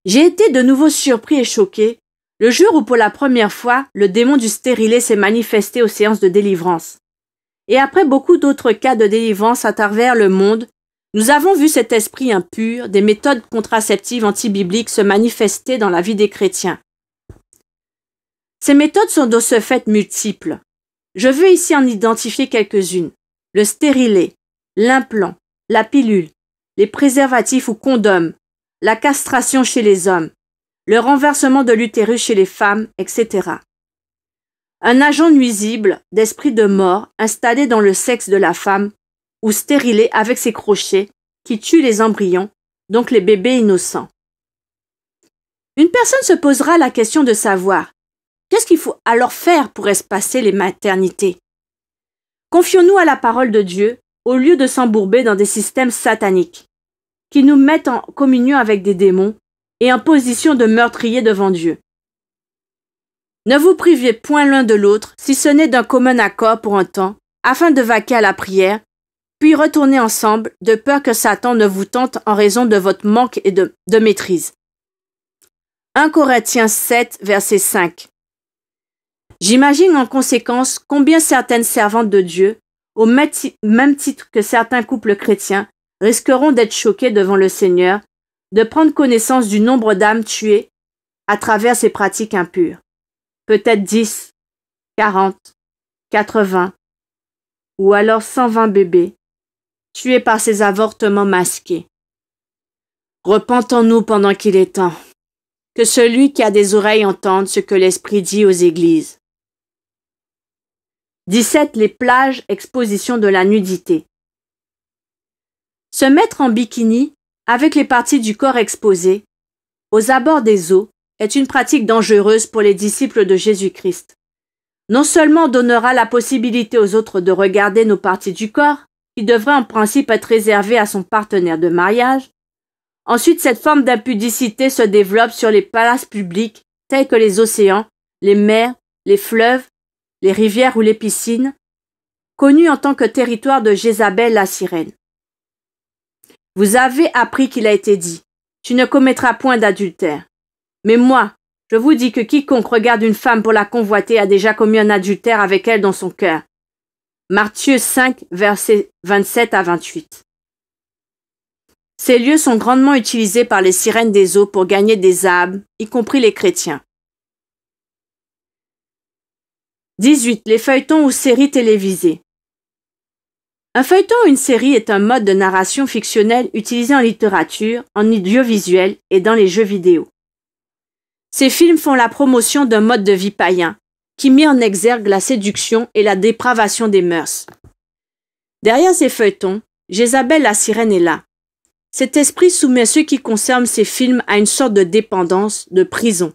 J'ai été de nouveau surpris et choqué le jour où pour la première fois, le démon du stérilet s'est manifesté aux séances de délivrance. Et après beaucoup d'autres cas de délivrance à travers le monde, nous avons vu cet esprit impur des méthodes contraceptives antibibliques se manifester dans la vie des chrétiens. Ces méthodes sont de ce fait multiples. Je veux ici en identifier quelques-unes. Le stérilet, l'implant, la pilule, les préservatifs ou condoms, la castration chez les hommes, le renversement de l'utérus chez les femmes, etc. Un agent nuisible d'esprit de mort installé dans le sexe de la femme ou stérilé avec ses crochets qui tue les embryons, donc les bébés innocents. Une personne se posera la question de savoir qu'est-ce qu'il faut alors faire pour espacer les maternités? Confions-nous à la parole de Dieu au lieu de s'embourber dans des systèmes sataniques qui nous mettent en communion avec des démons et en position de meurtrier devant Dieu. Ne vous privez point l'un de l'autre, si ce n'est d'un commun accord pour un temps, afin de vaquer à la prière, puis retourner ensemble, de peur que Satan ne vous tente en raison de votre manque de maîtrise. 1 Corinthiens 7, verset 5. J'imagine en conséquence combien certaines servantes de Dieu, au même titre que certains couples chrétiens, risqueront d'être choqués devant le Seigneur, de prendre connaissance du nombre d'âmes tuées à travers ces pratiques impures. Peut-être 10, 40, 80, ou alors 120 bébés, tués par ces avortements masqués. Repentons-nous pendant qu'il est temps. Que celui qui a des oreilles entende ce que l'Esprit dit aux églises. 17. Les plages, exposition de la nudité. Se mettre en bikini, avec les parties du corps exposées, aux abords des eaux, est une pratique dangereuse pour les disciples de Jésus-Christ. Non seulement on donnera la possibilité aux autres de regarder nos parties du corps, qui devraient en principe être réservées à son partenaire de mariage, ensuite cette forme d'impudicité se développe sur les places publiques telles que les océans, les mers, les fleuves, les rivières ou les piscines, connues en tant que territoire de Jézabel la sirène. Vous avez appris qu'il a été dit, tu ne commettras point d'adultère. Mais moi, je vous dis que quiconque regarde une femme pour la convoiter a déjà commis un adultère avec elle dans son cœur. Matthieu 5, versets 27 à 28. Ces lieux sont grandement utilisés par les sirènes des eaux pour gagner des âmes, y compris les chrétiens. 18. Les feuilletons ou séries télévisées. Un feuilleton ou une série est un mode de narration fictionnelle utilisé en littérature, en audiovisuel et dans les jeux vidéo. Ces films font la promotion d'un mode de vie païen, qui met en exergue la séduction et la dépravation des mœurs. Derrière ces feuilletons, Jézabel la sirène est là. Cet esprit soumet ceux qui consomment ces films à une sorte de dépendance, de prison.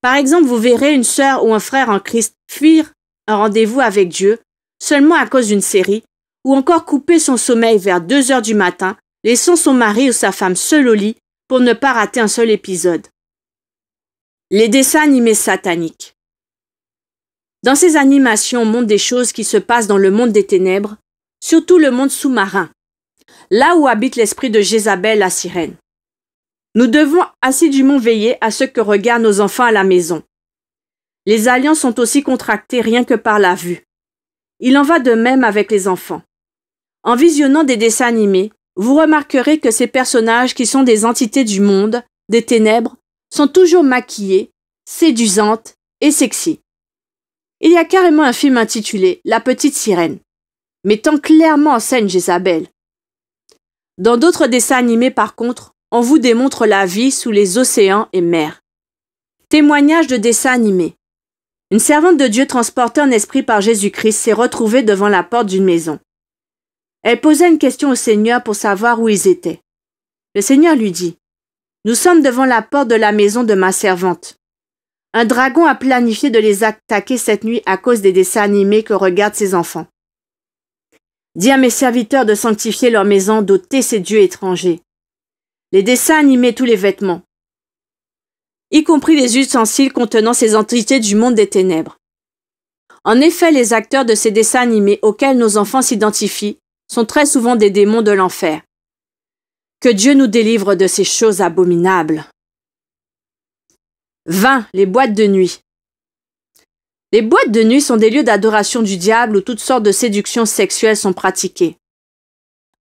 Par exemple, vous verrez une sœur ou un frère en Christ fuir un rendez-vous avec Dieu seulement à cause d'une série, ou encore couper son sommeil vers 2 heures du matin, laissant son mari ou sa femme seul au lit pour ne pas rater un seul épisode. Les dessins animés sataniques. Dans ces animations, on montre des choses qui se passent dans le monde des ténèbres, surtout le monde sous-marin, là où habite l'esprit de Jézabel la sirène. Nous devons assidûment veiller à ce que regardent nos enfants à la maison. Les alliances sont aussi contractées rien que par la vue. Il en va de même avec les enfants. En visionnant des dessins animés, vous remarquerez que ces personnages qui sont des entités du monde, des ténèbres, sont toujours maquillés, séduisantes et sexy. Il y a carrément un film intitulé La petite sirène, mettant clairement en scène Jézabel. Dans d'autres dessins animés, par contre, on vous démontre la vie sous les océans et mers. Témoignage de dessins animés. Une servante de Dieu transportée en esprit par Jésus-Christ s'est retrouvée devant la porte d'une maison. Elle posa une question au Seigneur pour savoir où ils étaient. Le Seigneur lui dit: « Nous sommes devant la porte de la maison de ma servante. Un dragon a planifié de les attaquer cette nuit à cause des dessins animés que regardent ses enfants. Dis à mes serviteurs de sanctifier leur maison, d'ôter ces dieux étrangers. Les dessins animés, tous les vêtements, y compris les ustensiles contenant ces entités du monde des ténèbres. En effet, les acteurs de ces dessins animés auxquels nos enfants s'identifient sont très souvent des démons de l'enfer. Que Dieu nous délivre de ces choses abominables. » 20. Les boîtes de nuit. Les boîtes de nuit sont des lieux d'adoration du diable où toutes sortes de séductions sexuelles sont pratiquées.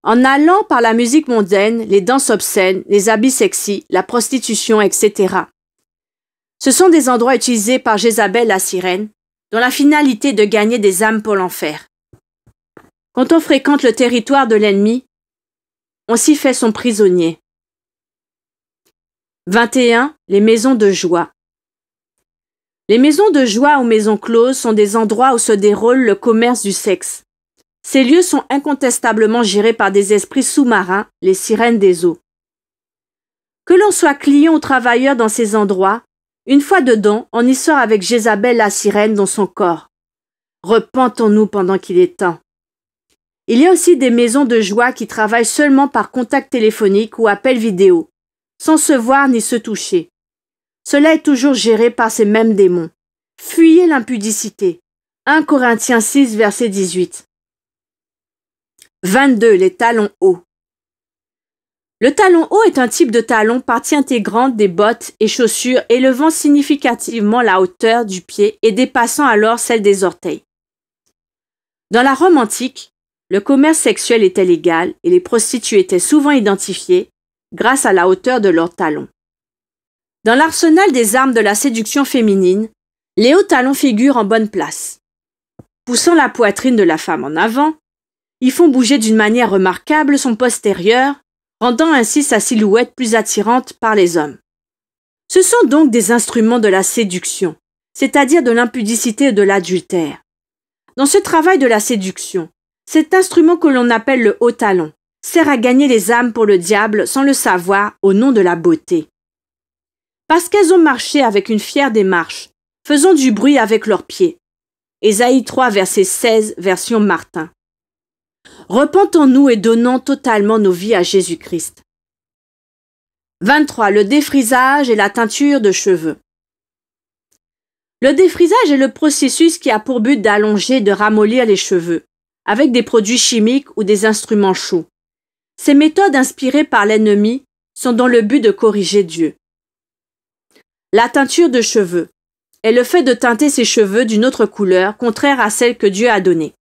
En allant par la musique mondaine, les danses obscènes, les habits sexy, la prostitution, etc. Ce sont des endroits utilisés par Jézabel la sirène, dont la finalité est de gagner des âmes pour l'enfer. Quand on fréquente le territoire de l'ennemi, on s'y fait son prisonnier. 21. Les maisons de joie. Les maisons de joie ou maisons closes sont des endroits où se déroule le commerce du sexe. Ces lieux sont incontestablement gérés par des esprits sous-marins, les sirènes des eaux. Que l'on soit client ou travailleur dans ces endroits, une fois dedans, on y sort avec Jézabel la sirène dans son corps. Repentons-nous pendant qu'il est temps. Il y a aussi des maisons de joie qui travaillent seulement par contact téléphonique ou appel vidéo, sans se voir ni se toucher. Cela est toujours géré par ces mêmes démons. Fuyez l'impudicité. 1 Corinthiens 6, verset 18. 22. Les talons hauts. Le talon haut est un type de talon, partie intégrante des bottes et chaussures élevant significativement la hauteur du pied et dépassant alors celle des orteils. Dans la Rome antique, le commerce sexuel était légal et les prostituées étaient souvent identifiées grâce à la hauteur de leurs talons. Dans l'arsenal des armes de la séduction féminine, les hauts talons figurent en bonne place. Poussant la poitrine de la femme en avant, ils font bouger d'une manière remarquable son postérieur, rendant ainsi sa silhouette plus attirante par les hommes. Ce sont donc des instruments de la séduction, c'est-à-dire de l'impudicité et de l'adultère. Dans ce travail de la séduction, cet instrument que l'on appelle le haut talon sert à gagner les âmes pour le diable sans le savoir au nom de la beauté. Parce qu'elles ont marché avec une fière démarche, faisant du bruit avec leurs pieds. Ésaïe 3, verset 16, version Martin. Repentons-nous et donnons totalement nos vies à Jésus-Christ. 23. Le défrisage et la teinture de cheveux. Le défrisage est le processus qui a pour but d'allonger et de ramollir les cheveux, avec des produits chimiques ou des instruments chauds. Ces méthodes inspirées par l'ennemi sont dans le but de corriger Dieu. La teinture de cheveux est le fait de teinter ses cheveux d'une autre couleur contraire à celle que Dieu a donnée.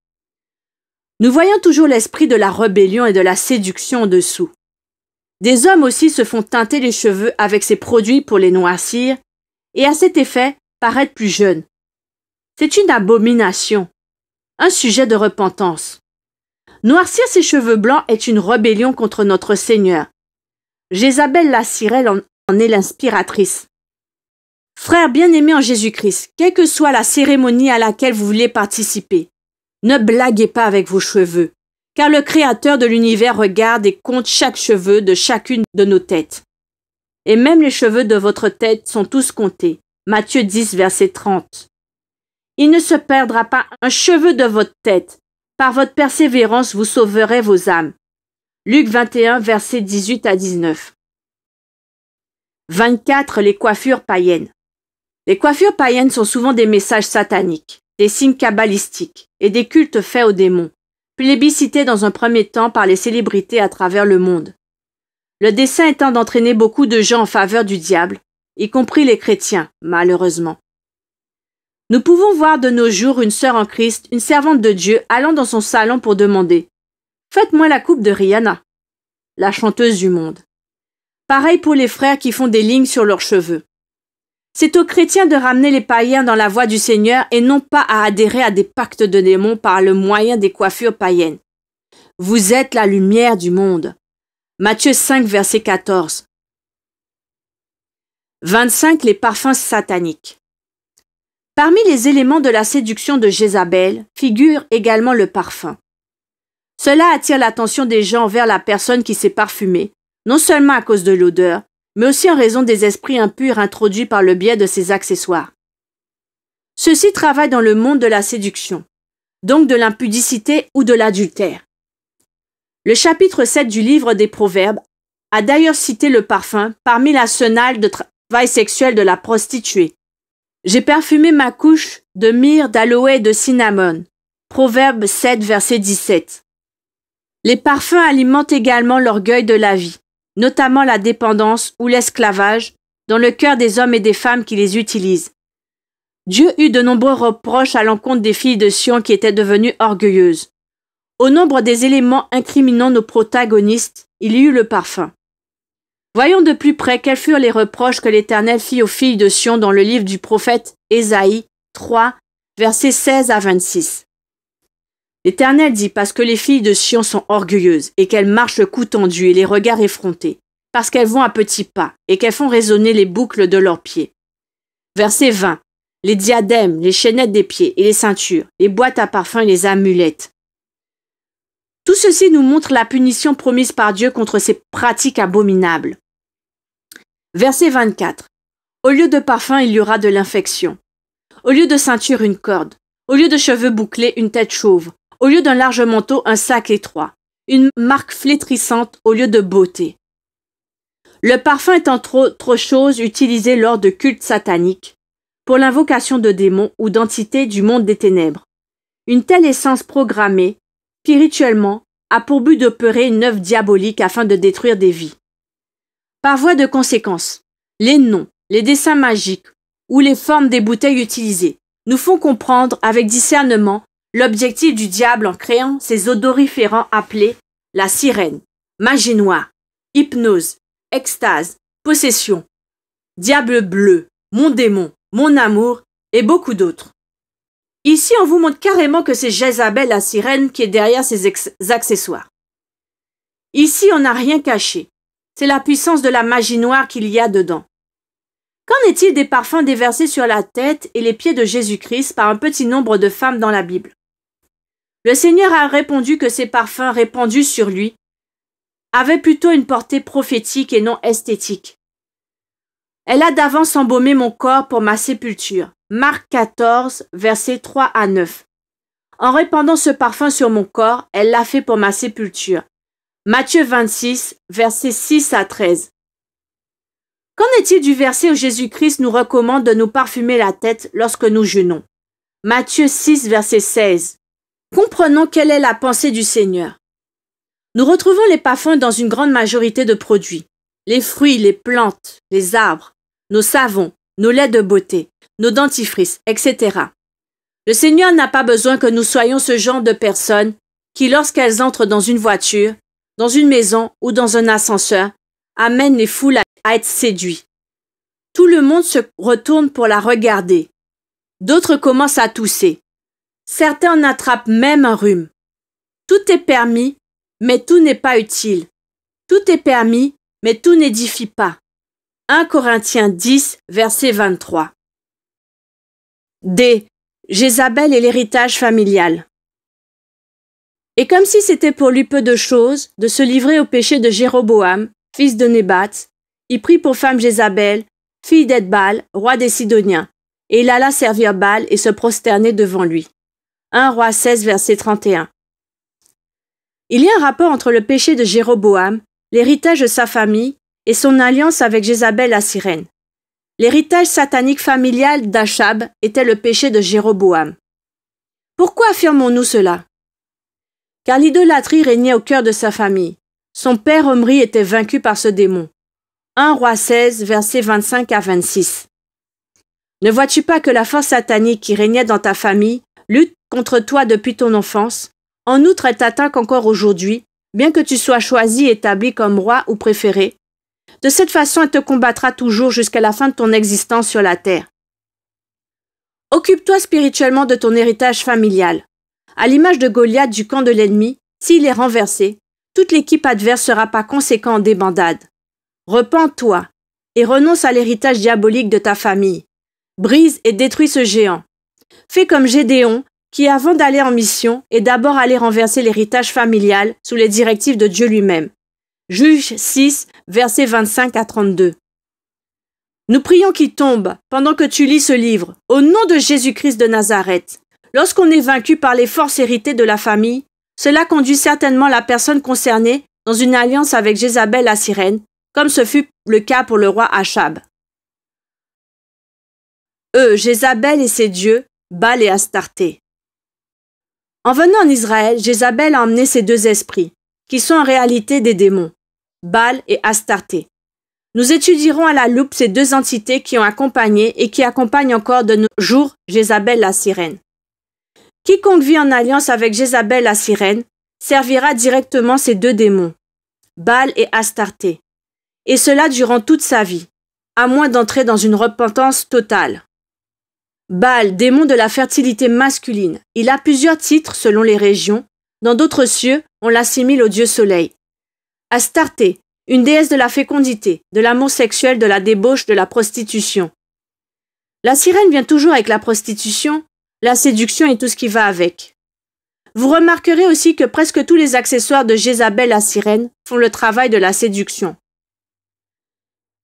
Nous voyons toujours l'esprit de la rébellion et de la séduction en dessous. Des hommes aussi se font teinter les cheveux avec ces produits pour les noircir et à cet effet paraître plus jeunes. C'est une abomination, un sujet de repentance. Noircir ses cheveux blancs est une rébellion contre notre Seigneur. Jézabel la sirène en est l'inspiratrice. Frères bien-aimés en Jésus-Christ, quelle que soit la cérémonie à laquelle vous voulez participer, ne blaguez pas avec vos cheveux, car le Créateur de l'univers regarde et compte chaque cheveu de chacune de nos têtes. Et même les cheveux de votre tête sont tous comptés. Matthieu 10, verset 30. Il ne se perdra pas un cheveu de votre tête. Par votre persévérance, vous sauverez vos âmes. Luc 21, verset 18 à 19. 24. Les coiffures païennes. Les coiffures païennes sont souvent des messages sataniques, des signes kabbalistiques et des cultes faits aux démons, plébiscités dans un premier temps par les célébrités à travers le monde. Le dessein étant d'entraîner beaucoup de gens en faveur du diable, y compris les chrétiens, malheureusement. Nous pouvons voir de nos jours une sœur en Christ, une servante de Dieu, allant dans son salon pour demander Faites-moi la coupe de Rihanna, la chanteuse du monde. Pareil pour les frères qui font des lignes sur leurs cheveux. C'est aux chrétiens de ramener les païens dans la voie du Seigneur et non pas à adhérer à des pactes de démons par le moyen des coiffures païennes. Vous êtes la lumière du monde. Matthieu 5, verset 14. 25. Les parfums sataniques. Parmi les éléments de la séduction de Jézabel figure également le parfum. Cela attire l'attention des gens vers la personne qui s'est parfumée, non seulement à cause de l'odeur, mais aussi en raison des esprits impurs introduits par le biais de ses accessoires. Ceux-ci travaillent dans le monde de la séduction, donc de l'impudicité ou de l'adultère. Le chapitre 7 du livre des Proverbes a d'ailleurs cité le parfum parmi l'arsenal de travail sexuel de la prostituée. J'ai parfumé ma couche de myrrhe, d'aloe et de cinnamon. Proverbe 7, verset 17. Les parfums alimentent également l'orgueil de la vie, notamment la dépendance ou l'esclavage, dans le cœur des hommes et des femmes qui les utilisent. Dieu eut de nombreux reproches à l'encontre des filles de Sion qui étaient devenues orgueilleuses. Au nombre des éléments incriminant nos protagonistes, il y eut le parfum. Voyons de plus près quels furent les reproches que l'Éternel fit aux filles de Sion dans le livre du prophète Ésaïe 3, versets 16 à 26. L'Éternel dit: parce que les filles de Sion sont orgueilleuses et qu'elles marchent le cou tendu et les regards effrontés, parce qu'elles vont à petits pas et qu'elles font résonner les boucles de leurs pieds. Verset 20. Les diadèmes, les chaînettes des pieds et les ceintures, les boîtes à parfum et les amulettes. Tout ceci nous montre la punition promise par Dieu contre ces pratiques abominables. Verset 24. Au lieu de parfum, il y aura de l'infection. Au lieu de ceinture, une corde. Au lieu de cheveux bouclés, une tête chauve. Au lieu d'un large manteau, un sac étroit. Une marque flétrissante au lieu de beauté. Le parfum est entre autres choses utilisé lors de cultes sataniques, pour l'invocation de démons ou d'entités du monde des ténèbres. Une telle essence programmée, spirituellement, a pour but d'opérer une œuvre diabolique afin de détruire des vies. Par voie de conséquence, les noms, les dessins magiques ou les formes des bouteilles utilisées nous font comprendre avec discernement l'objectif du diable en créant ces odoriférants appelés la sirène, magie noire, hypnose, extase, possession, diable bleu, mon démon, mon amour et beaucoup d'autres. Ici, on vous montre carrément que c'est Jézabel la sirène qui est derrière ces accessoires. Ici, on n'a rien caché. C'est la puissance de la magie noire qu'il y a dedans. Qu'en est-il des parfums déversés sur la tête et les pieds de Jésus-Christ par un petit nombre de femmes dans la Bible? Le Seigneur a répondu que ces parfums répandus sur lui avaient plutôt une portée prophétique et non esthétique. Elle a d'avance embaumé mon corps pour ma sépulture. Marc 14, versets 3 à 9. En répandant ce parfum sur mon corps, elle l'a fait pour ma sépulture. Matthieu 26, versets 6 à 13. Qu'en est-il du verset où Jésus-Christ nous recommande de nous parfumer la tête lorsque nous jeûnons? Matthieu 6, verset 16. Comprenons quelle est la pensée du Seigneur. Nous retrouvons les parfums dans une grande majorité de produits. Les fruits, les plantes, les arbres, nos savons, nos laits de beauté, nos dentifrices, etc. Le Seigneur n'a pas besoin que nous soyons ce genre de personnes qui, lorsqu'elles entrent dans une voiture, dans une maison ou dans un ascenseur, amènent les foules à être séduits. Tout le monde se retourne pour la regarder. D'autres commencent à tousser. Certains en attrapent même un rhume. Tout est permis, mais tout n'est pas utile. Tout est permis, mais tout n'édifie pas. 1 Corinthiens 10, verset 23. D. Jézabel et l'héritage familial. Et comme si c'était pour lui peu de choses de se livrer au péché de Jéroboam, fils de Nébat, il prit pour femme Jézabel, fille d'Edbal, roi des Sidoniens, et il alla servir Baal et se prosterner devant lui. 1 Roi 16, verset 31. Il y a un rapport entre le péché de Jéroboam, l'héritage de sa famille, et son alliance avec Jézabel la sirène. L'héritage satanique familial d'Achab était le péché de Jéroboam. Pourquoi affirmons-nous cela? Car l'idolâtrie régnait au cœur de sa famille. Son père Omri était vaincu par ce démon. 1 Roi 16, versets 25 à 26. Ne vois-tu pas que la force satanique qui régnait dans ta famille lutte contre toi depuis ton enfance, En outre, elle t'attaque encore aujourd'hui, bien que tu sois choisi et établi comme roi ou préféré. De cette façon, elle te combattra toujours jusqu'à la fin de ton existence sur la terre. Occupe-toi spirituellement de ton héritage familial. À l'image de Goliath du camp de l'ennemi, s'il est renversé, toute l'équipe adverse sera par conséquent en débandade. Repens-toi et renonce à l'héritage diabolique de ta famille. Brise et détruis ce géant. Fais comme Gédéon, qui avant d'aller en mission est d'abord allé renverser l'héritage familial sous les directives de Dieu lui-même. Juges 6, versets 25 à 32. Nous prions qu'il tombe, pendant que tu lis ce livre, au nom de Jésus-Christ de Nazareth. Lorsqu'on est vaincu par les forces héritées de la famille, cela conduit certainement la personne concernée dans une alliance avec Jézabel la sirène, comme ce fut le cas pour le roi Achab. Jézabel et ses dieux, Baal et Astarté. En venant en Israël, Jézabel a emmené ces deux esprits, qui sont en réalité des démons, Baal et Astarté. Nous étudierons à la loupe ces deux entités qui ont accompagné et qui accompagnent encore de nos jours Jézabel la sirène. Quiconque vit en alliance avec Jézabel la sirène servira directement ces deux démons, Baal et Astarté, et cela durant toute sa vie, à moins d'entrer dans une repentance totale. Baal, démon de la fertilité masculine, il a plusieurs titres selon les régions. Dans d'autres cieux, on l'assimile au dieu soleil. Astarté, une déesse de la fécondité, de l'amour sexuel, de la débauche, de la prostitution. La sirène vient toujours avec la prostitution, la séduction et tout ce qui va avec. Vous remarquerez aussi que presque tous les accessoires de Jézabel la sirène font le travail de la séduction.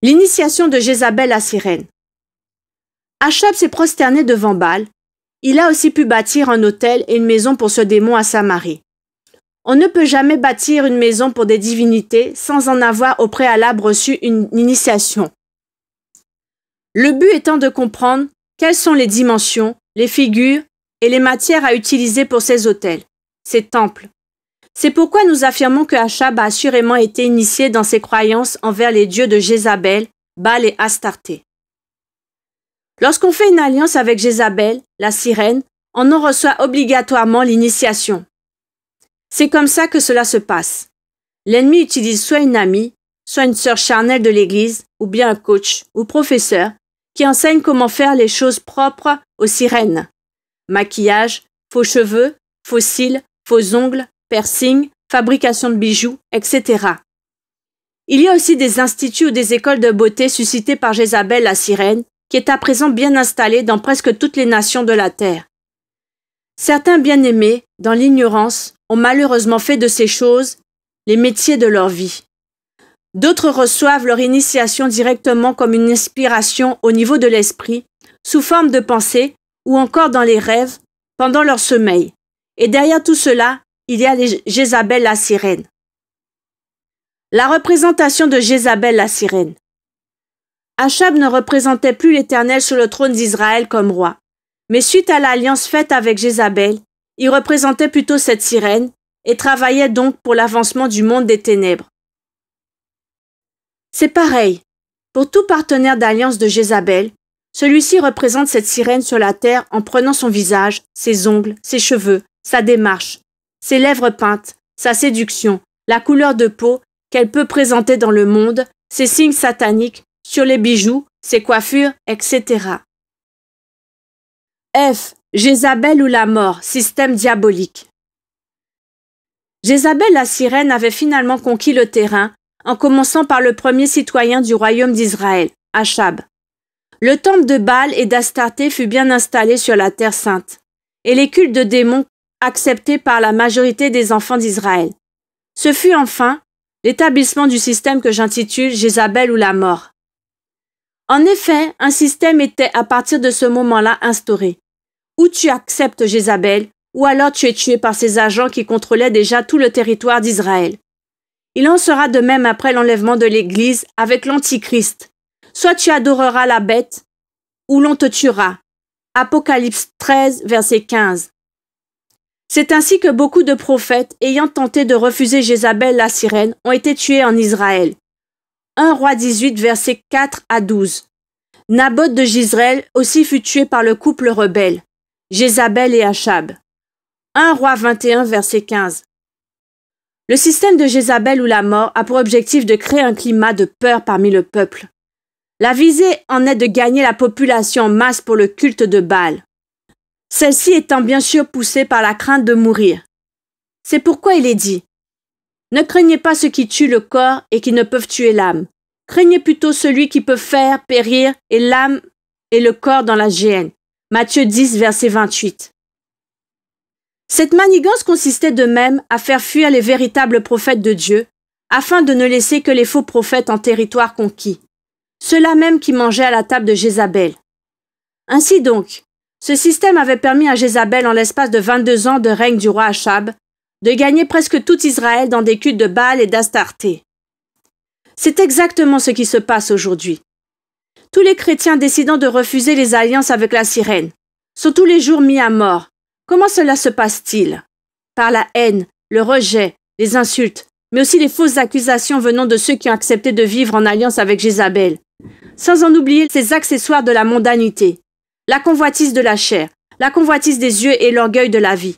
L'initiation de Jézabel la sirène. Achab s'est prosterné devant Baal. Il a aussi pu bâtir un autel et une maison pour ce démon à Samarie. On ne peut jamais bâtir une maison pour des divinités sans en avoir au préalable reçu une initiation. Le but étant de comprendre quelles sont les dimensions, les figures et les matières à utiliser pour ces autels, ces temples. C'est pourquoi nous affirmons que Achab a assurément été initié dans ses croyances envers les dieux de Jézabel, Baal et Astarté. Lorsqu'on fait une alliance avec Jézabel, la sirène, on en reçoit obligatoirement l'initiation. C'est comme ça que cela se passe. L'ennemi utilise soit une amie, soit une sœur charnelle de l'Église, ou bien un coach ou professeur qui enseigne comment faire les choses propres aux sirènes. Maquillage, faux cheveux, faux cils, faux ongles, piercing, fabrication de bijoux, etc. Il y a aussi des instituts ou des écoles de beauté suscitées par Jézabel la sirène, qui est à présent bien installée dans presque toutes les nations de la terre. Certains bien-aimés, dans l'ignorance, ont malheureusement fait de ces choses les métiers de leur vie. D'autres reçoivent leur initiation directement comme une inspiration au niveau de l'esprit, sous forme de pensée ou encore dans les rêves, pendant leur sommeil. Et derrière tout cela, il y a Jézabel la sirène. La représentation de Jézabel la sirène. Achab ne représentait plus l'Éternel sur le trône d'Israël comme roi, mais suite à l'alliance faite avec Jézabel, il représentait plutôt cette sirène et travaillait donc pour l'avancement du monde des ténèbres. C'est pareil, pour tout partenaire d'alliance de Jézabel, celui-ci représente cette sirène sur la terre en prenant son visage, ses ongles, ses cheveux, sa démarche, ses lèvres peintes, sa séduction, la couleur de peau qu'elle peut présenter dans le monde, ses signes sataniques, sur les bijoux, ses coiffures, etc. F. Jézabel ou la mort, système diabolique. Jézabel la sirène avait finalement conquis le terrain en commençant par le premier citoyen du royaume d'Israël, Achab. Le temple de Baal et d'Astarté fut bien installé sur la terre sainte, et les cultes de démons acceptés par la majorité des enfants d'Israël. Ce fut enfin l'établissement du système que j'intitule Jézabel ou la mort. En effet, un système était à partir de ce moment-là instauré. Ou tu acceptes Jézabel, ou alors tu es tué par ses agents qui contrôlaient déjà tout le territoire d'Israël. Il en sera de même après l'enlèvement de l'Église avec l'Antichrist. Soit tu adoreras la bête, ou l'on te tuera. Apocalypse 13, verset 15. C'est ainsi que beaucoup de prophètes, ayant tenté de refuser Jézabel la sirène, ont été tués en Israël. 1 Roi 18, versets 4 à 12. Naboth de Jizreel aussi fut tué par le couple rebelle, Jézabel et Achab. 1 Roi 21, verset 15. Le système de Jézabel ou la mort a pour objectif de créer un climat de peur parmi le peuple. La visée en est de gagner la population en masse pour le culte de Baal. Celle-ci étant bien sûr poussée par la crainte de mourir. C'est pourquoi il est dit « Ne craignez pas ceux qui tuent le corps et qui ne peuvent tuer l'âme. Craignez plutôt celui qui peut faire périr et l'âme et le corps dans la géhenne. » Matthieu 10, verset 28. Cette manigance consistait de même à faire fuir les véritables prophètes de Dieu, afin de ne laisser que les faux prophètes en territoire conquis, ceux-là même qui mangeaient à la table de Jézabel. Ainsi donc, ce système avait permis à Jézabel, en l'espace de 22 ans de règne du roi Achab, de gagner presque tout Israël dans des cultes de Baal et d'Astarté. C'est exactement ce qui se passe aujourd'hui. Tous les chrétiens décidant de refuser les alliances avec la sirène sont tous les jours mis à mort. Comment cela se passe-t-il? Par la haine, le rejet, les insultes, mais aussi les fausses accusations venant de ceux qui ont accepté de vivre en alliance avec Jézabel, sans en oublier ces accessoires de la mondanité, la convoitise de la chair, la convoitise des yeux et l'orgueil de la vie.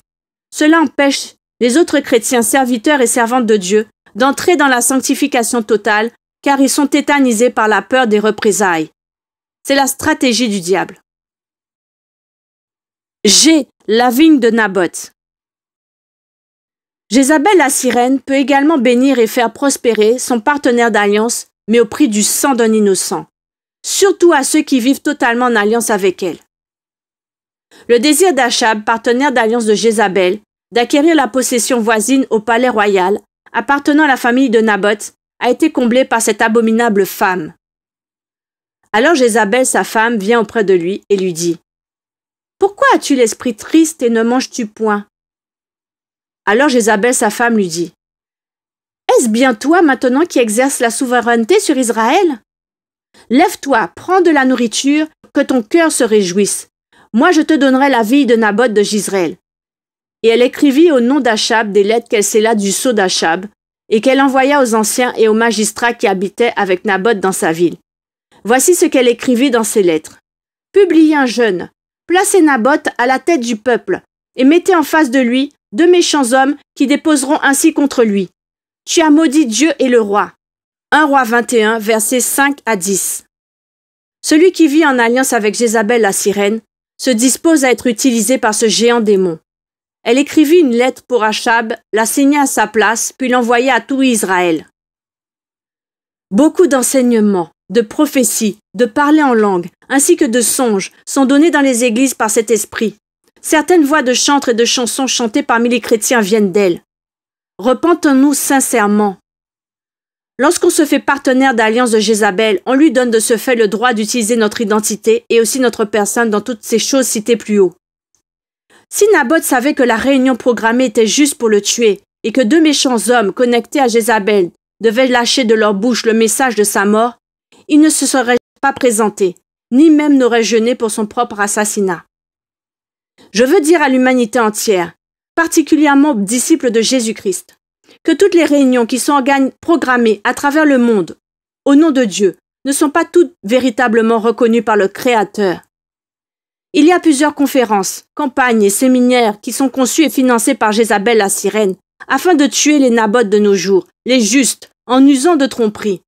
Cela empêche les autres chrétiens serviteurs et servantes de Dieu d'entrer dans la sanctification totale, car ils sont tétanisés par la peur des représailles. C'est la stratégie du diable. G. La vigne de Naboth. Jézabel la sirène peut également bénir et faire prospérer son partenaire d'alliance, mais au prix du sang d'un innocent, surtout à ceux qui vivent totalement en alliance avec elle. Le désir d'Achab, partenaire d'alliance de Jézabel, d'acquérir la possession voisine au palais royal, appartenant à la famille de Naboth, a été comblé par cette abominable femme. Alors Jézabel, sa femme, vient auprès de lui et lui dit « Pourquoi as-tu l'esprit triste et ne manges-tu point ?» Alors Jézabel, sa femme, lui dit « Est-ce bien toi maintenant qui exerces la souveraineté sur Israël? Lève-toi, prends de la nourriture, que ton cœur se réjouisse. Moi je te donnerai la vie de Naboth de Jizréel. » Et elle écrivit au nom d'Achab des lettres qu'elle scella du sceau d'Achab, et qu'elle envoya aux anciens et aux magistrats qui habitaient avec Naboth dans sa ville. Voici ce qu'elle écrivit dans ces lettres. « Publiez un jeûne, placez Naboth à la tête du peuple, et mettez en face de lui 2 méchants hommes qui déposeront ainsi contre lui. Tu as maudit Dieu et le roi. » 1 Roi 21, versets 5 à 10. Celui qui vit en alliance avec Jézabel la sirène se dispose à être utilisé par ce géant démon. Elle écrivit une lettre pour Achab, la signa à sa place, puis l'envoya à tout Israël. Beaucoup d'enseignements, de prophéties, de parler en langue, ainsi que de songes sont donnés dans les églises par cet esprit. Certaines voix de chantres et de chansons chantées parmi les chrétiens viennent d'elle. Repentons-nous sincèrement. Lorsqu'on se fait partenaire d'alliance de Jézabel, on lui donne de ce fait le droit d'utiliser notre identité et aussi notre personne dans toutes ces choses citées plus haut. Si Naboth savait que la réunion programmée était juste pour le tuer et que 2 méchants hommes connectés à Jézabel devaient lâcher de leur bouche le message de sa mort, il ne se serait pas présenté, ni même n'aurait jeûné pour son propre assassinat. Je veux dire à l'humanité entière, particulièrement aux disciples de Jésus-Christ, que toutes les réunions qui sont programmées à travers le monde, au nom de Dieu, ne sont pas toutes véritablement reconnues par le Créateur. Il y a plusieurs conférences, campagnes et séminaires qui sont conçus et financés par Jézabel la sirène, afin de tuer les Naboth de nos jours, les justes, en usant de tromperies.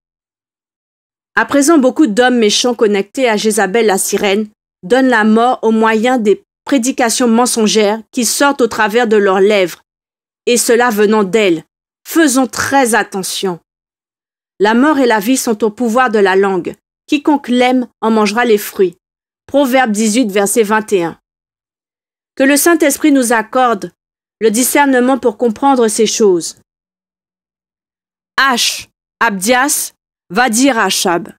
À présent, beaucoup d'hommes méchants connectés à Jézabel la sirène donnent la mort au moyen des prédications mensongères qui sortent au travers de leurs lèvres, et cela venant d'elle. Faisons très attention. La mort et la vie sont au pouvoir de la langue. Quiconque l'aime en mangera les fruits. Proverbe 18, verset 21. Que le Saint-Esprit nous accorde le discernement pour comprendre ces choses. H. Abdias va dire à Achab.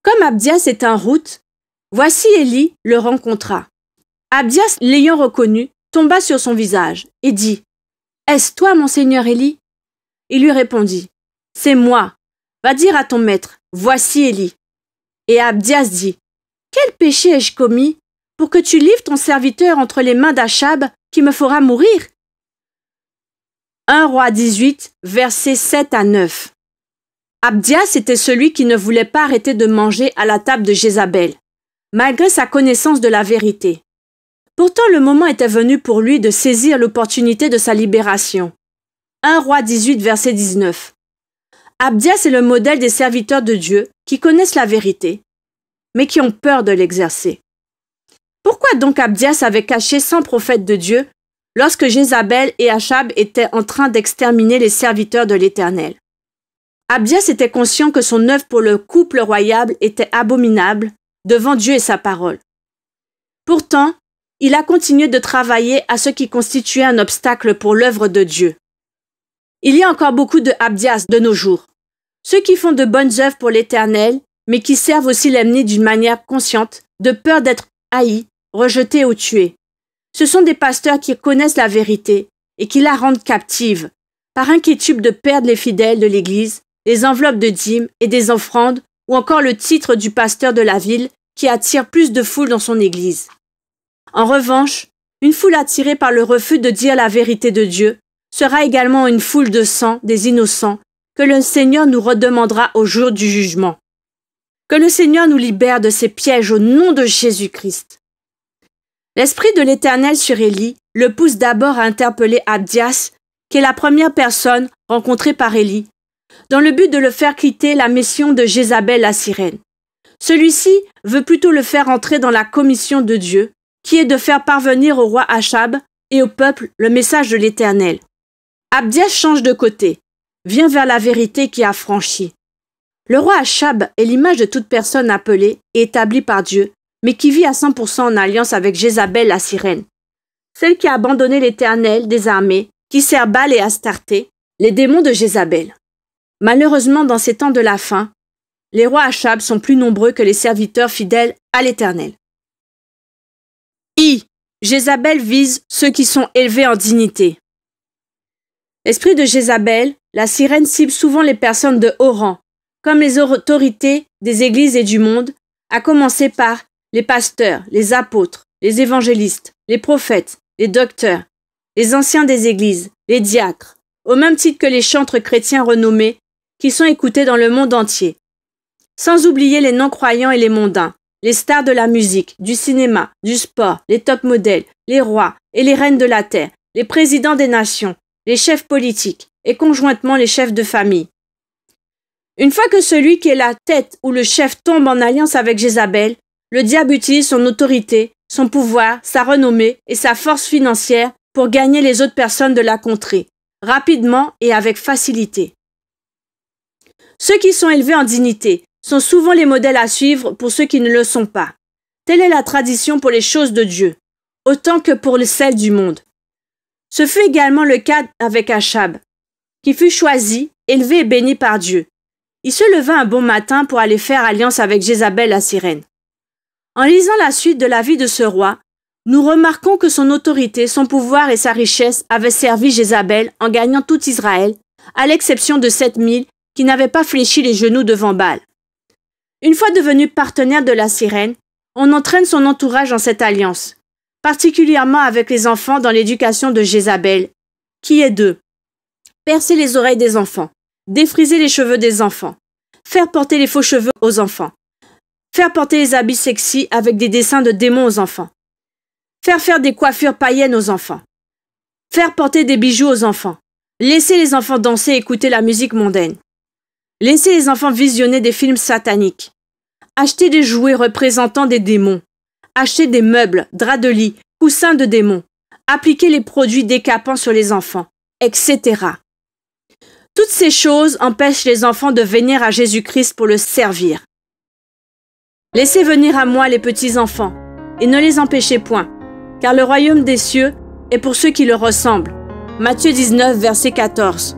Comme Abdias est en route, voici Élie le rencontra. Abdias, l'ayant reconnu, tomba sur son visage et dit « Est-ce toi, mon seigneur Élie ?» Il lui répondit « C'est moi. Va dire à ton maître, voici Élie. » Et Abdias dit « Quel péché ai-je commis pour que tu livres ton serviteur entre les mains d'Achab qui me fera mourir ?» 1 Roi 18, versets 7 à 9. Abdias était celui qui ne voulait pas arrêter de manger à la table de Jézabel, malgré sa connaissance de la vérité. Pourtant, le moment était venu pour lui de saisir l'opportunité de sa libération. 1 Roi 18, verset 19. Abdias est le modèle des serviteurs de Dieu qui connaissent la vérité, mais qui ont peur de l'exercer. Pourquoi donc Abdias avait caché 100 prophètes de Dieu lorsque Jézabel et Achab étaient en train d'exterminer les serviteurs de l'Éternel? Abdias était conscient que son œuvre pour le couple royal était abominable devant Dieu et sa parole. Pourtant, il a continué de travailler à ce qui constituait un obstacle pour l'œuvre de Dieu. Il y a encore beaucoup de Abdias de nos jours, ceux qui font de bonnes œuvres pour l'Éternel, mais qui servent aussi l'ennemi d'une manière consciente, de peur d'être haïs, rejetés ou tués. Ce sont des pasteurs qui connaissent la vérité et qui la rendent captive, par inquiétude de perdre les fidèles de l'Église, les enveloppes de dîmes et des offrandes, ou encore le titre du pasteur de la ville qui attire plus de foule dans son Église. En revanche, une foule attirée par le refus de dire la vérité de Dieu sera également une foule de sang des innocents que le Seigneur nous redemandera au jour du jugement. Que le Seigneur nous libère de ces pièges au nom de Jésus-Christ. L'Esprit de l'Éternel sur Élie le pousse d'abord à interpeller Abdias, qui est la première personne rencontrée par Élie, dans le but de le faire quitter la mission de Jézabel la sirène. Celui-ci veut plutôt le faire entrer dans la commission de Dieu, qui est de faire parvenir au roi Achab et au peuple le message de l'Éternel. Abdias change de côté, vient vers la vérité qui a franchi. Le roi Achab est l'image de toute personne appelée et établie par Dieu, mais qui vit à 100% en alliance avec Jézabel la sirène, celle qui a abandonné l'Éternel des armées, qui sert Baal et Astarté, les démons de Jézabel. Malheureusement, dans ces temps de la fin, les rois Achab sont plus nombreux que les serviteurs fidèles à l'Éternel. Jézabel vise ceux qui sont élevés en dignité. L'esprit de Jézabel, la sirène, cible souvent les personnes de haut rang, comme les autorités des églises et du monde, à commencer par les pasteurs, les apôtres, les évangélistes, les prophètes, les docteurs, les anciens des églises, les diacres, au même titre que les chantres chrétiens renommés qui sont écoutés dans le monde entier. Sans oublier les non-croyants et les mondains, les stars de la musique, du cinéma, du sport, les top modèles, les rois et les reines de la terre, les présidents des nations, les chefs politiques et conjointement les chefs de famille. Une fois que celui qui est la tête ou le chef tombe en alliance avec Jézabel, le diable utilise son autorité, son pouvoir, sa renommée et sa force financière pour gagner les autres personnes de la contrée, rapidement et avec facilité. Ceux qui sont élevés en dignité sont souvent les modèles à suivre pour ceux qui ne le sont pas. Telle est la tradition pour les choses de Dieu, autant que pour celles du monde. Ce fut également le cas avec Achab, qui fut choisi, élevé et béni par Dieu. Il se leva un bon matin pour aller faire alliance avec Jézabel la sirène. En lisant la suite de la vie de ce roi, nous remarquons que son autorité, son pouvoir et sa richesse avaient servi Jézabel en gagnant tout Israël, à l'exception de 7000 qui n'avaient pas fléchi les genoux devant Baal. Une fois devenu partenaire de la sirène, on entraîne son entourage dans cette alliance, particulièrement avec les enfants dans l'éducation de Jézabel, qui est de percer les oreilles des enfants, défriser les cheveux des enfants, faire porter les faux cheveux aux enfants, faire porter les habits sexy avec des dessins de démons aux enfants, faire des coiffures païennes aux enfants, faire porter des bijoux aux enfants, laisser les enfants danser et écouter la musique mondaine, laisser les enfants visionner des films sataniques, acheter des jouets représentant des démons, acheter des meubles, draps de lit, coussins de démons, appliquer les produits décapants sur les enfants, etc. Toutes ces choses empêchent les enfants de venir à Jésus-Christ pour le servir. Laissez venir à moi les petits-enfants, et ne les empêchez point, car le royaume des cieux est pour ceux qui le ressemblent. Matthieu 19, verset 14.